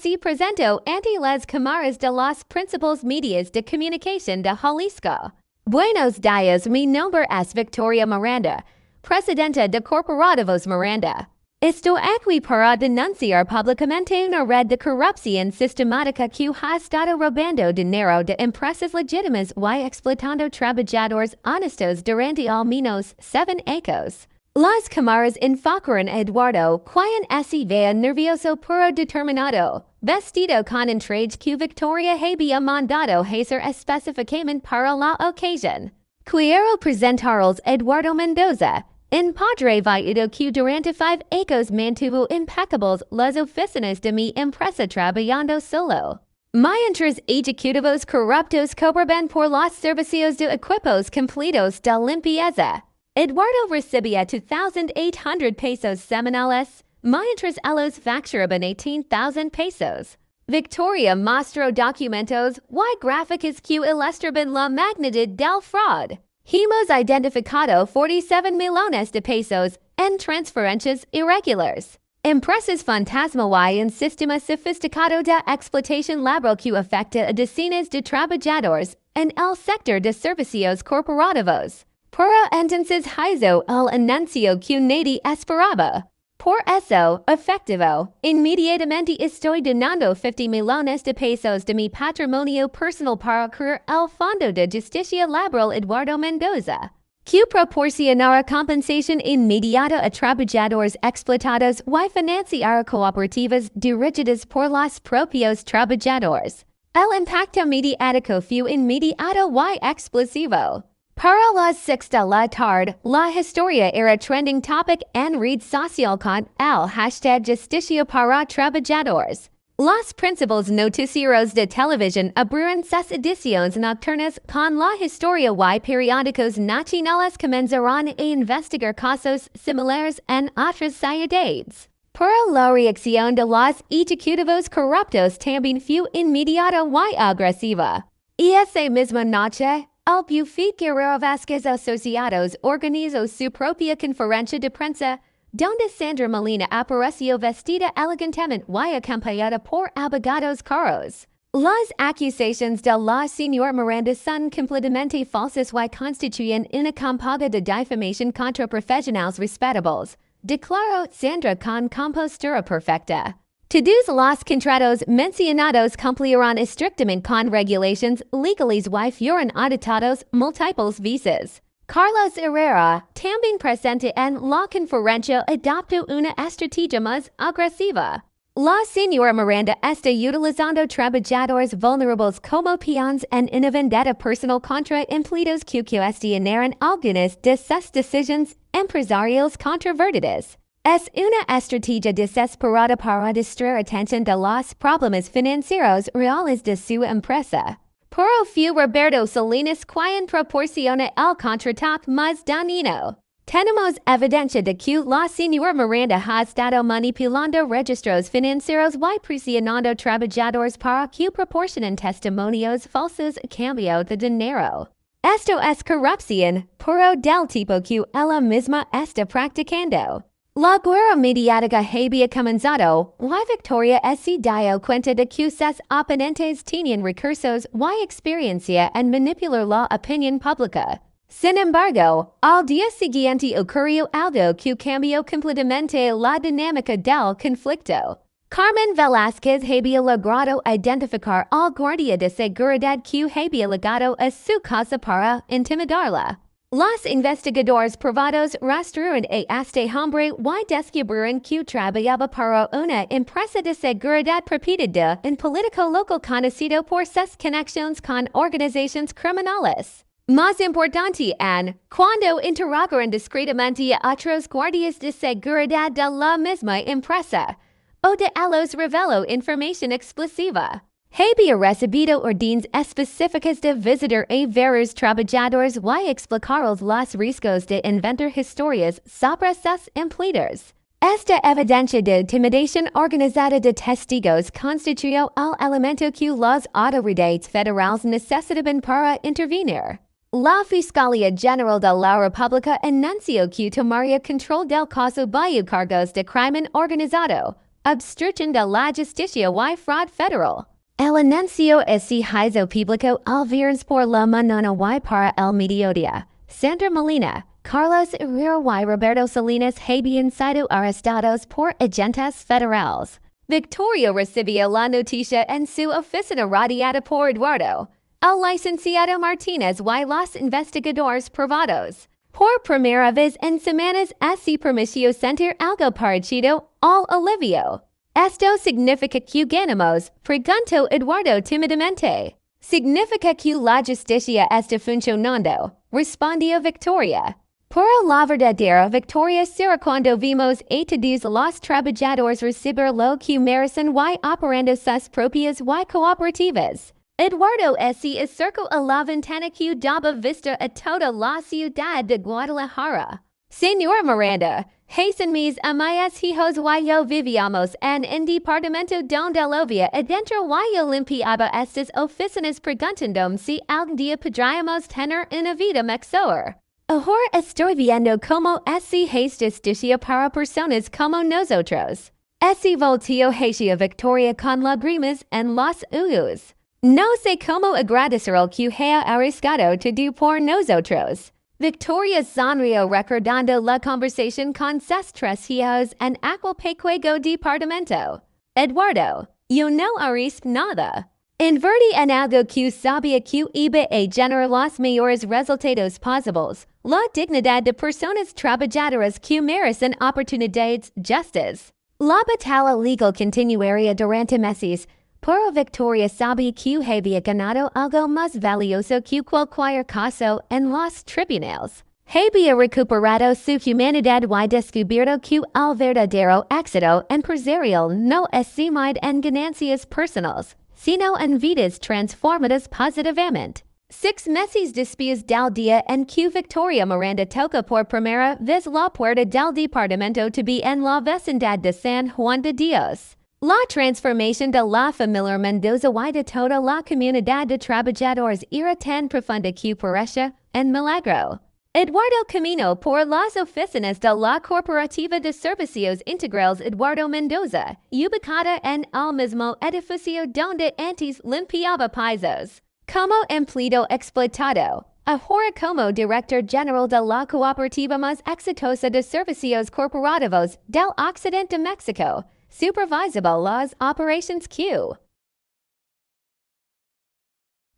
se presentó ante las cámaras de los principales medios de comunicación de Jalisco. Buenos días, mi nombre es Victoria Miranda, presidenta de Corporativos Miranda. Estoy aquí para denunciar públicamente una red de corrupción sistemática que ha estado robando dinero de empresas legítimas y explotando trabajadores honestos durante al menos 7 años. Las cámaras enfocaron a Eduardo, quien se veía nervioso pero determinado, vestido con un traje que Victoria había mandado hacer específicamente para la ocasión. Quiero presentarles Eduardo Mendoza, un padre viudo que durante 5 años mantuvo impecables las oficinas de mi empresa trabajando solo. Mientras ejecutivos corruptos cobraban por los servicios de equipos completos de limpieza. Eduardo recibía 2,800 pesos semanales, mientras ellos facturaban 18,000 pesos. Victoria mostró documentos y gráficos que ilustraban la magnitud del fraude. Hemos identificado 47 millones de pesos en transferencias irregulares. Empresas fantasma y un sistema sofisticado de explotación laboral que afecta a decenas de trabajadores en el sector de servicios corporativos. Pero entonces hizo el anuncio que nadie esperaba. Por eso, efectivo, inmediatamente estoy donando 50 millones de pesos de mi patrimonio personal para crear el Fondo de Justicia Laboral Eduardo Mendoza, que proporcionará compensación inmediata a trabajadores explotados y financiará cooperativas dirigidas por los propios trabajadores. El impacto mediático fue inmediato y explosivo. Para las 6 de la tarde, la historia era trending topic en red social con el hashtag Justicia para Trabajadores. Los principales noticieros de televisión abrieron sus ediciones nocturnas con la historia y periódicos nacionales comenzaron a investigar casos similares en otras ciudades. Pero la reacción de los ejecutivos corruptos también fue inmediata y agresiva. Y esa misma noche, el Bufete Guerrero Vázquez Asociados organizó su propia conferencia de prensa, donde Sandra Molina apareció vestida elegantemente y acompañada por abogados caros. Las acusaciones de la señora Miranda son completamente falsas y constituyen una campaña de difamación contra profesionales respetables, declaró Sandra con compostura perfecta. Todos los contratos mencionados cumplirán estrictamente con regulations legales y fueron auditados múltiples veces. Carlos Herrera, también presente en la conferencia, adoptó una estrategia más agresiva. La señora Miranda está utilizando trabajadores vulnerables como peones en una vendetta personal contra empleados que cuestionaron algunas de sus decisiones empresariales controvertidas. Es una estrategia desesperada para distraer atención de los problemas financieros reales de su empresa. Pero fue Roberto Salinas quien proporciona el contraataque más dañino. Tenemos evidencia de que la señora Miranda ha estado manipulando registros financieros y presionando trabajadores para que proporcionen testimonios falsos a cambio de dinero. Esto es corrupción, pero del tipo que ella misma está practicando. La guerra mediática había comenzado, y Victoria se dio cuenta de que sus oponentes tenían recursos y experiencia en manipular la opinión pública. Sin embargo, al día siguiente ocurrió algo que cambió completamente la dinámica del conflicto. Carmen Velázquez había logrado identificar al guardia de seguridad que había llegado a su casa para intimidarla. Los investigadores privados rastrearon a este hombre y descubrieron que trabajaba para una empresa de seguridad propiedad en político local conocido por sus conexiones con organizaciones criminales. Más importante aún, cuando interrogaron discretamente a otros guardias de seguridad de la misma empresa, Oda Alos reveló información explosiva. Había recibido órdenes específicas de visitar a varios trabajadores y explicar los riesgos de inventar historias sobre sus empleados. Esta evidencia de intimidación organizada de testigos constituyó el elemento que las autoridades federales necesitaban para intervenir. La Fiscalía General de la República anunció que tomaría control del caso bajo cargos de crimen organizado, obstrucción de la justicia y fraude federal. El anuncio se hizo público el viernes por la mañana y para el mediodía. Sandra Molina, Carlos Herrera y Roberto Salinas habían sido arrestados por agentes federales. Victoria recibió la noticia en su oficina radiada por Eduardo, el licenciado Martínez y los investigadores privados. Por primera vez en semanas se permitió sentir algo parecido al alivio. ¿Esto significa que ganamos?, preguntó Eduardo tímidamente. Significa que la justicia está funcionando, respondió Victoria. Por la verdadera victoria será cuando vimos a todos los trabajadores recibir lo que merecen y operando sus propias y cooperativas. Eduardo se acercó a la ventana que daba vista a toda la ciudad de Guadalajara. Señora Miranda, hace mis amigas hijos y yo vivíamos en un departamento donde lovía adentro y yo limpiaba estas oficinas preguntando si algún día podríamos tener una vida mejor. Ahora estoy viendo cómo se hace justicia para personas como nosotros. Se volteó hacia Victoria con lágrimas en los ojos. No sé cómo agradecer el que haya arriesgado todo por nosotros. Victoria sonrió recordando la conversación con sus tres hijos en aquel pequeño departamento. Eduardo, yo no arriesgo nada. Invertí en algo que sabía que iba a generar los mayores resultados posibles, la dignidad de personas trabajadoras que merecen oportunidades justas. La batalla legal continuaría durante meses, pero Victoria sabía que había ganado algo más valioso que cualquier caso en los tribunales. Había recuperado su humanidad y descubierto que el verdadero éxito empresarial no es medido en ganancias personales, sino en vidas transformadas positivamente. 6 meses después del día en que Victoria Miranda toca por primera vez la puerta del departamento to be en la vecindad de San Juan de Dios. La transformación de la familia Mendoza y de toda la comunidad de trabajadores era tan profunda que parecía un milagro. Eduardo caminó por las oficinas de la Corporativa de Servicios Integrales Eduardo Mendoza, ubicada en el mismo edificio donde antes limpiaba pisos. Como empleado explotado, ahora como director general de la cooperativa más exitosa de servicios corporativos del occidente de México, supervisable las operations Q.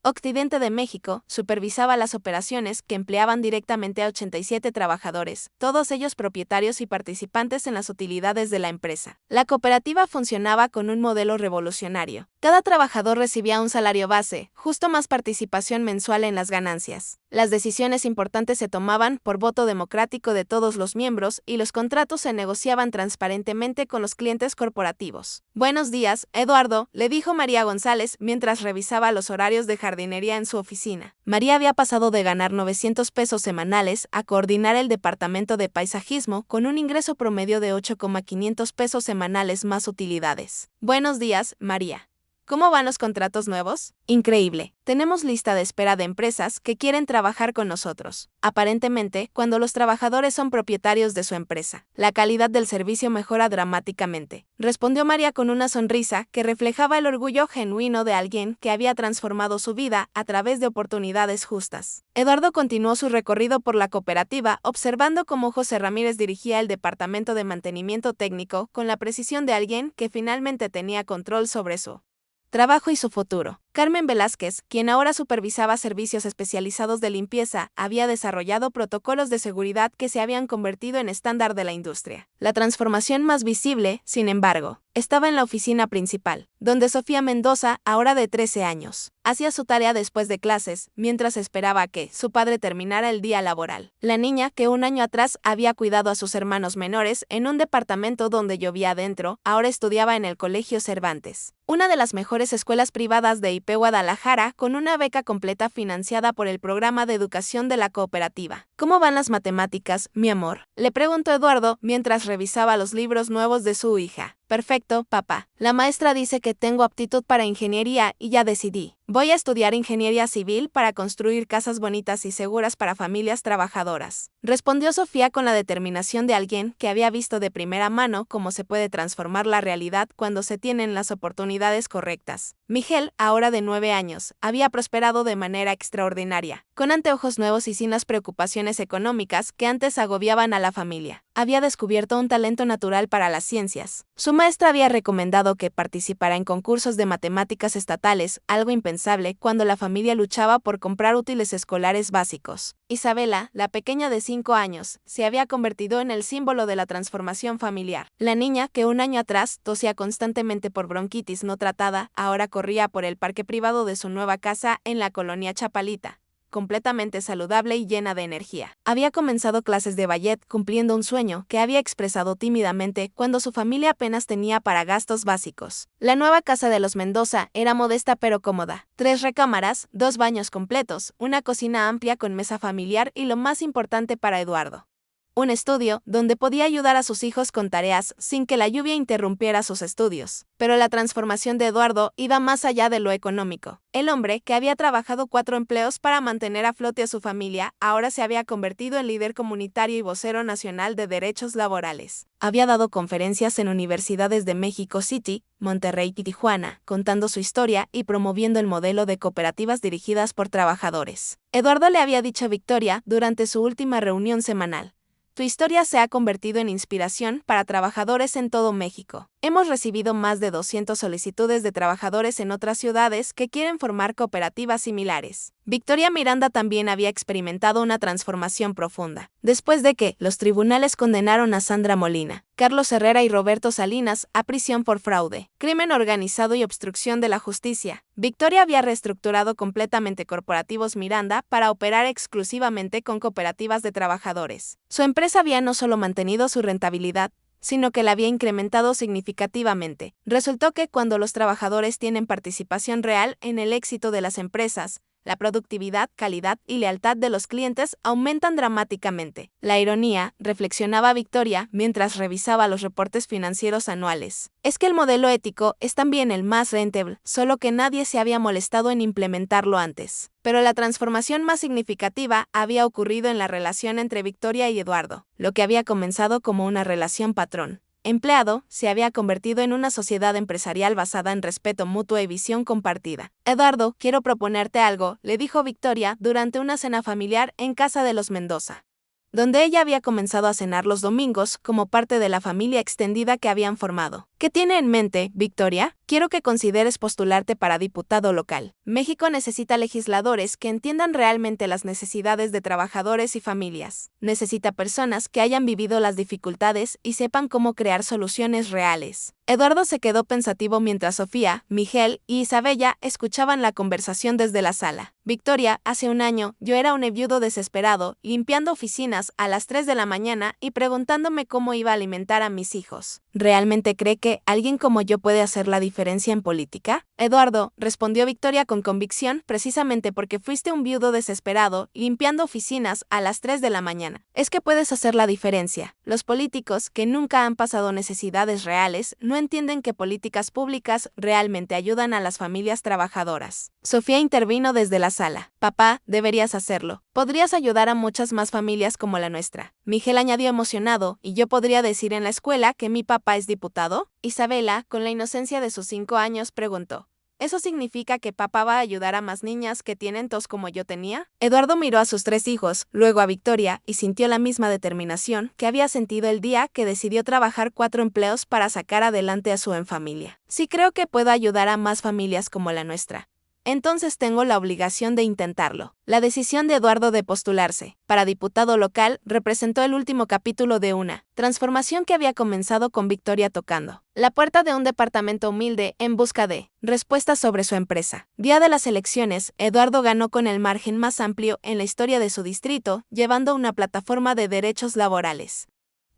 Occidente de México supervisaba las operaciones que empleaban directamente a 87 trabajadores, todos ellos propietarios y participantes en las utilidades de la empresa. La cooperativa funcionaba con un modelo revolucionario. Cada trabajador recibía un salario base, justo más participación mensual en las ganancias. Las decisiones importantes se tomaban por voto democrático de todos los miembros y los contratos se negociaban transparentemente con los clientes corporativos. Buenos días, Eduardo, le dijo María González mientras revisaba los horarios de jardinería en su oficina. María había pasado de ganar 900 pesos semanales a coordinar el departamento de paisajismo con un ingreso promedio de 8,500 pesos semanales más utilidades. Buenos días, María. ¿Cómo van los contratos nuevos? Increíble. Tenemos lista de espera de empresas que quieren trabajar con nosotros. Aparentemente, cuando los trabajadores son propietarios de su empresa, la calidad del servicio mejora dramáticamente. Respondió María con una sonrisa que reflejaba el orgullo genuino de alguien que había transformado su vida a través de oportunidades justas. Eduardo continuó su recorrido por la cooperativa, observando cómo José Ramírez dirigía el departamento de mantenimiento técnico con la precisión de alguien que finalmente tenía control sobre su trabajo y su futuro. Carmen Velázquez, quien ahora supervisaba servicios especializados de limpieza, había desarrollado protocolos de seguridad que se habían convertido en estándar de la industria. La transformación más visible, sin embargo, estaba en la oficina principal, donde Sofía Mendoza, ahora de 13 años, hacía su tarea después de clases, mientras esperaba que su padre terminara el día laboral. La niña, que un año atrás había cuidado a sus hermanos menores en un departamento donde llovía adentro, ahora estudiaba en el Colegio Cervantes, una de las mejores escuelas privadas de IP Guadalajara, con una beca completa financiada por el programa de educación de la cooperativa. ¿Cómo van las matemáticas, mi amor?, le preguntó Eduardo mientras revisaba los libros nuevos de su hija. Perfecto, papá. La maestra dice que tengo aptitud para ingeniería y ya decidí. Voy a estudiar ingeniería civil para construir casas bonitas y seguras para familias trabajadoras, respondió Sofía con la determinación de alguien que había visto de primera mano cómo se puede transformar la realidad cuando se tienen las oportunidades correctas. Miguel, ahora de 9 años, había prosperado de manera extraordinaria, con anteojos nuevos y sin las preocupaciones económicas que antes agobiaban a la familia. Había descubierto un talento natural para las ciencias. Su maestra había recomendado que participara en concursos de matemáticas estatales, algo impensable cuando la familia luchaba por comprar útiles escolares básicos. Isabela, la pequeña de 5 años, se había convertido en el símbolo de la transformación familiar. La niña, que un año atrás tosía constantemente por bronquitis no tratada, ahora corría por el parque privado de su nueva casa en la colonia Chapalita, completamente saludable y llena de energía. Había comenzado clases de ballet cumpliendo un sueño que había expresado tímidamente cuando su familia apenas tenía para gastos básicos. La nueva casa de los Mendoza era modesta pero cómoda. 3 recámaras, 2 baños completos, una cocina amplia con mesa familiar y lo más importante para Eduardo, un estudio donde podía ayudar a sus hijos con tareas sin que la lluvia interrumpiera sus estudios. Pero la transformación de Eduardo iba más allá de lo económico. El hombre, que había trabajado 4 empleos para mantener a flote a su familia, ahora se había convertido en líder comunitario y vocero nacional de derechos laborales. Había dado conferencias en universidades de México City, Monterrey y Tijuana, contando su historia y promoviendo el modelo de cooperativas dirigidas por trabajadores. Eduardo le había dicho a Victoria durante su última reunión semanal: tu historia se ha convertido en inspiración para trabajadores en todo México. Hemos recibido más de 200 solicitudes de trabajadores en otras ciudades que quieren formar cooperativas similares. Victoria Miranda también había experimentado una transformación profunda. Después de que los tribunales condenaron a Sandra Molina, Carlos Herrera y Roberto Salinas a prisión por fraude, crimen organizado y obstrucción de la justicia, Victoria había reestructurado completamente Corporativos Miranda para operar exclusivamente con cooperativas de trabajadores. Su empresa había no solo mantenido su rentabilidad, sino que la había incrementado significativamente. Resultó que cuando los trabajadores tienen participación real en el éxito de las empresas, la productividad, calidad y lealtad de los clientes aumentan dramáticamente. La ironía, reflexionaba Victoria mientras revisaba los reportes financieros anuales, es que el modelo ético es también el más rentable, solo que nadie se había molestado en implementarlo antes. Pero la transformación más significativa había ocurrido en la relación entre Victoria y Eduardo. Lo que había comenzado como una relación patrón-empleado se había convertido en una sociedad empresarial basada en respeto mutuo y visión compartida. Eduardo, quiero proponerte algo, le dijo Victoria durante una cena familiar en casa de los Mendoza, donde ella había comenzado a cenar los domingos como parte de la familia extendida que habían formado. ¿Qué tiene en mente, Victoria? Quiero que consideres postularte para diputado local. México necesita legisladores que entiendan realmente las necesidades de trabajadores y familias. Necesita personas que hayan vivido las dificultades y sepan cómo crear soluciones reales. Eduardo se quedó pensativo mientras Sofía, Miguel y Isabella escuchaban la conversación desde la sala. Victoria, hace un año, yo era un viudo desesperado, limpiando oficinas a las 3 de la mañana y preguntándome cómo iba a alimentar a mis hijos. ¿Realmente cree que alguien como yo puede hacer la diferencia en política? Eduardo, respondió Victoria con convicción, precisamente porque fuiste un viudo desesperado, limpiando oficinas a las 3 de la mañana. Es que puedes hacer la diferencia. Los políticos, que nunca han pasado necesidades reales, no entienden que políticas públicas realmente ayudan a las familias trabajadoras. Sofía intervino desde la sala. Papá, deberías hacerlo. Podrías ayudar a muchas más familias como la nuestra. Miguel añadió emocionado, ¿y yo podría decir en la escuela que mi papá es diputado? Isabela, con la inocencia de sus 5 años, preguntó. ¿Eso significa que papá va a ayudar a más niñas que tienen tos como yo tenía? Eduardo miró a sus 3 hijos, luego a Victoria, y sintió la misma determinación que había sentido el día que decidió trabajar 4 empleos para sacar adelante a su familia. Sí, creo que puedo ayudar a más familias como la nuestra. entonces tengo la obligación de intentarlo. La decisión de Eduardo de postularse para diputado local representó el último capítulo de una transformación que había comenzado con Victoria tocando la puerta de un departamento humilde en busca de respuestas sobre su empresa. Día de las elecciones, Eduardo ganó con el margen más amplio en la historia de su distrito, llevando una plataforma de derechos laborales.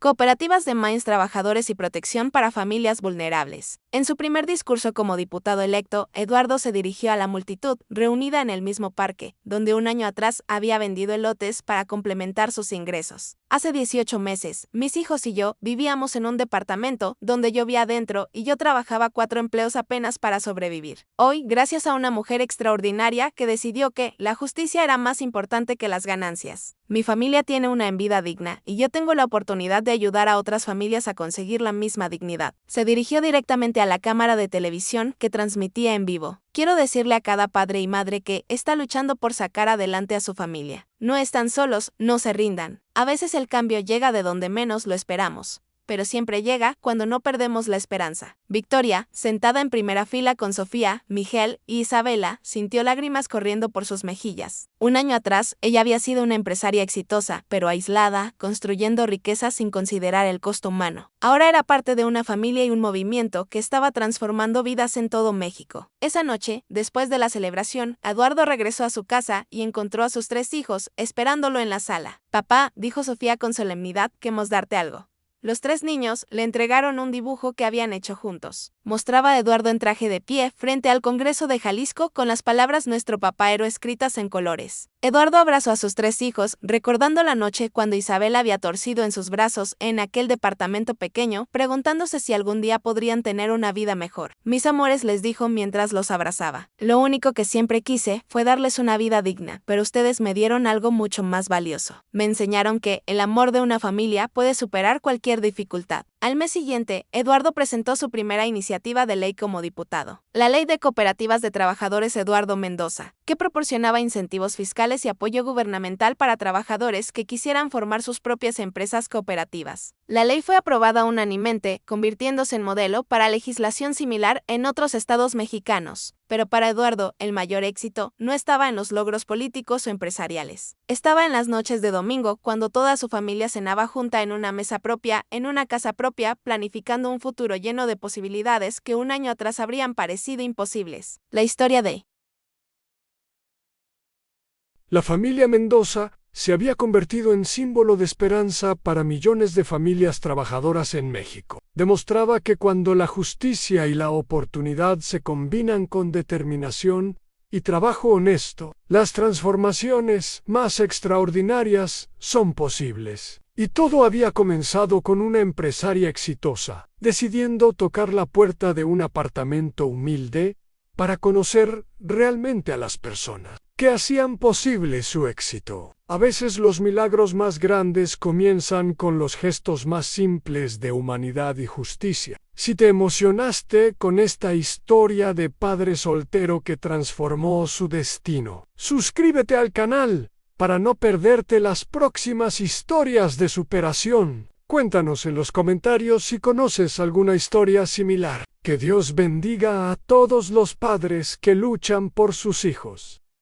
Cooperativas de maíz, trabajadores y protección para familias vulnerables. En su primer discurso como diputado electo, Eduardo se dirigió a la multitud reunida en el mismo parque, donde un año atrás había vendido elotes para complementar sus ingresos. Hace 18 meses, mis hijos y yo vivíamos en un departamento donde llovía adentro y yo trabajaba 4 empleos apenas para sobrevivir. Hoy, gracias a una mujer extraordinaria que decidió que la justicia era más importante que las ganancias. Mi familia tiene una vida digna y yo tengo la oportunidad de ayudar a otras familias a conseguir la misma dignidad. Se dirigió directamente a la cámara de televisión que transmitía en vivo. Quiero decirle a cada padre y madre que está luchando por sacar adelante a su familia. No están solos, no se rindan. A veces el cambio llega de donde menos lo esperamos, pero siempre llega cuando no perdemos la esperanza. Victoria, sentada en primera fila con Sofía, Miguel y Isabela, sintió lágrimas corriendo por sus mejillas. Un año atrás, ella había sido una empresaria exitosa, pero aislada, construyendo riqueza sin considerar el costo humano. Ahora era parte de una familia y un movimiento que estaba transformando vidas en todo México. Esa noche, después de la celebración, Eduardo regresó a su casa y encontró a sus 3 hijos esperándolo en la sala. Papá, dijo Sofía con solemnidad, queremos darte algo. Los 3 niños le entregaron un dibujo que habían hecho juntos. Mostraba a Eduardo en traje de pie frente al Congreso de Jalisco con las palabras Nuestro Papá Héroe escritas en colores. Eduardo abrazó a sus 3 hijos, recordando la noche cuando Isabel había torcido en sus brazos en aquel departamento pequeño, preguntándose si algún día podrían tener una vida mejor. Mis amores, les dijo mientras los abrazaba. Lo único que siempre quise fue darles una vida digna, pero ustedes me dieron algo mucho más valioso. Me enseñaron que el amor de una familia puede superar cualquier dificultad. Al mes siguiente, Eduardo presentó su primera iniciativa de ley como diputado, la Ley de Cooperativas de Trabajadores Eduardo Mendoza, que proporcionaba incentivos fiscales y apoyo gubernamental para trabajadores que quisieran formar sus propias empresas cooperativas. La ley fue aprobada unánimemente, convirtiéndose en modelo para legislación similar en otros estados mexicanos. Pero para Eduardo, el mayor éxito no estaba en los logros políticos o empresariales. Estaba en las noches de domingo, cuando toda su familia cenaba junta en una mesa propia, en una casa propia, planificando un futuro lleno de posibilidades que un año atrás habrían parecido imposibles. La historia de la familia Mendoza se había convertido en símbolo de esperanza para millones de familias trabajadoras en México. Demostraba que cuando la justicia y la oportunidad se combinan con determinación y trabajo honesto, las transformaciones más extraordinarias son posibles. Y todo había comenzado con una empresaria exitosa, decidiendo tocar la puerta de un apartamento humilde para conocer realmente a las personas que hacían posible su éxito. A veces los milagros más grandes comienzan con los gestos más simples de humanidad y justicia. Si te emocionaste con esta historia de padre soltero que transformó su destino, suscríbete al canal para no perderte las próximas historias de superación. Cuéntanos en los comentarios si conoces alguna historia similar. Que Dios bendiga a todos los padres que luchan por sus hijos.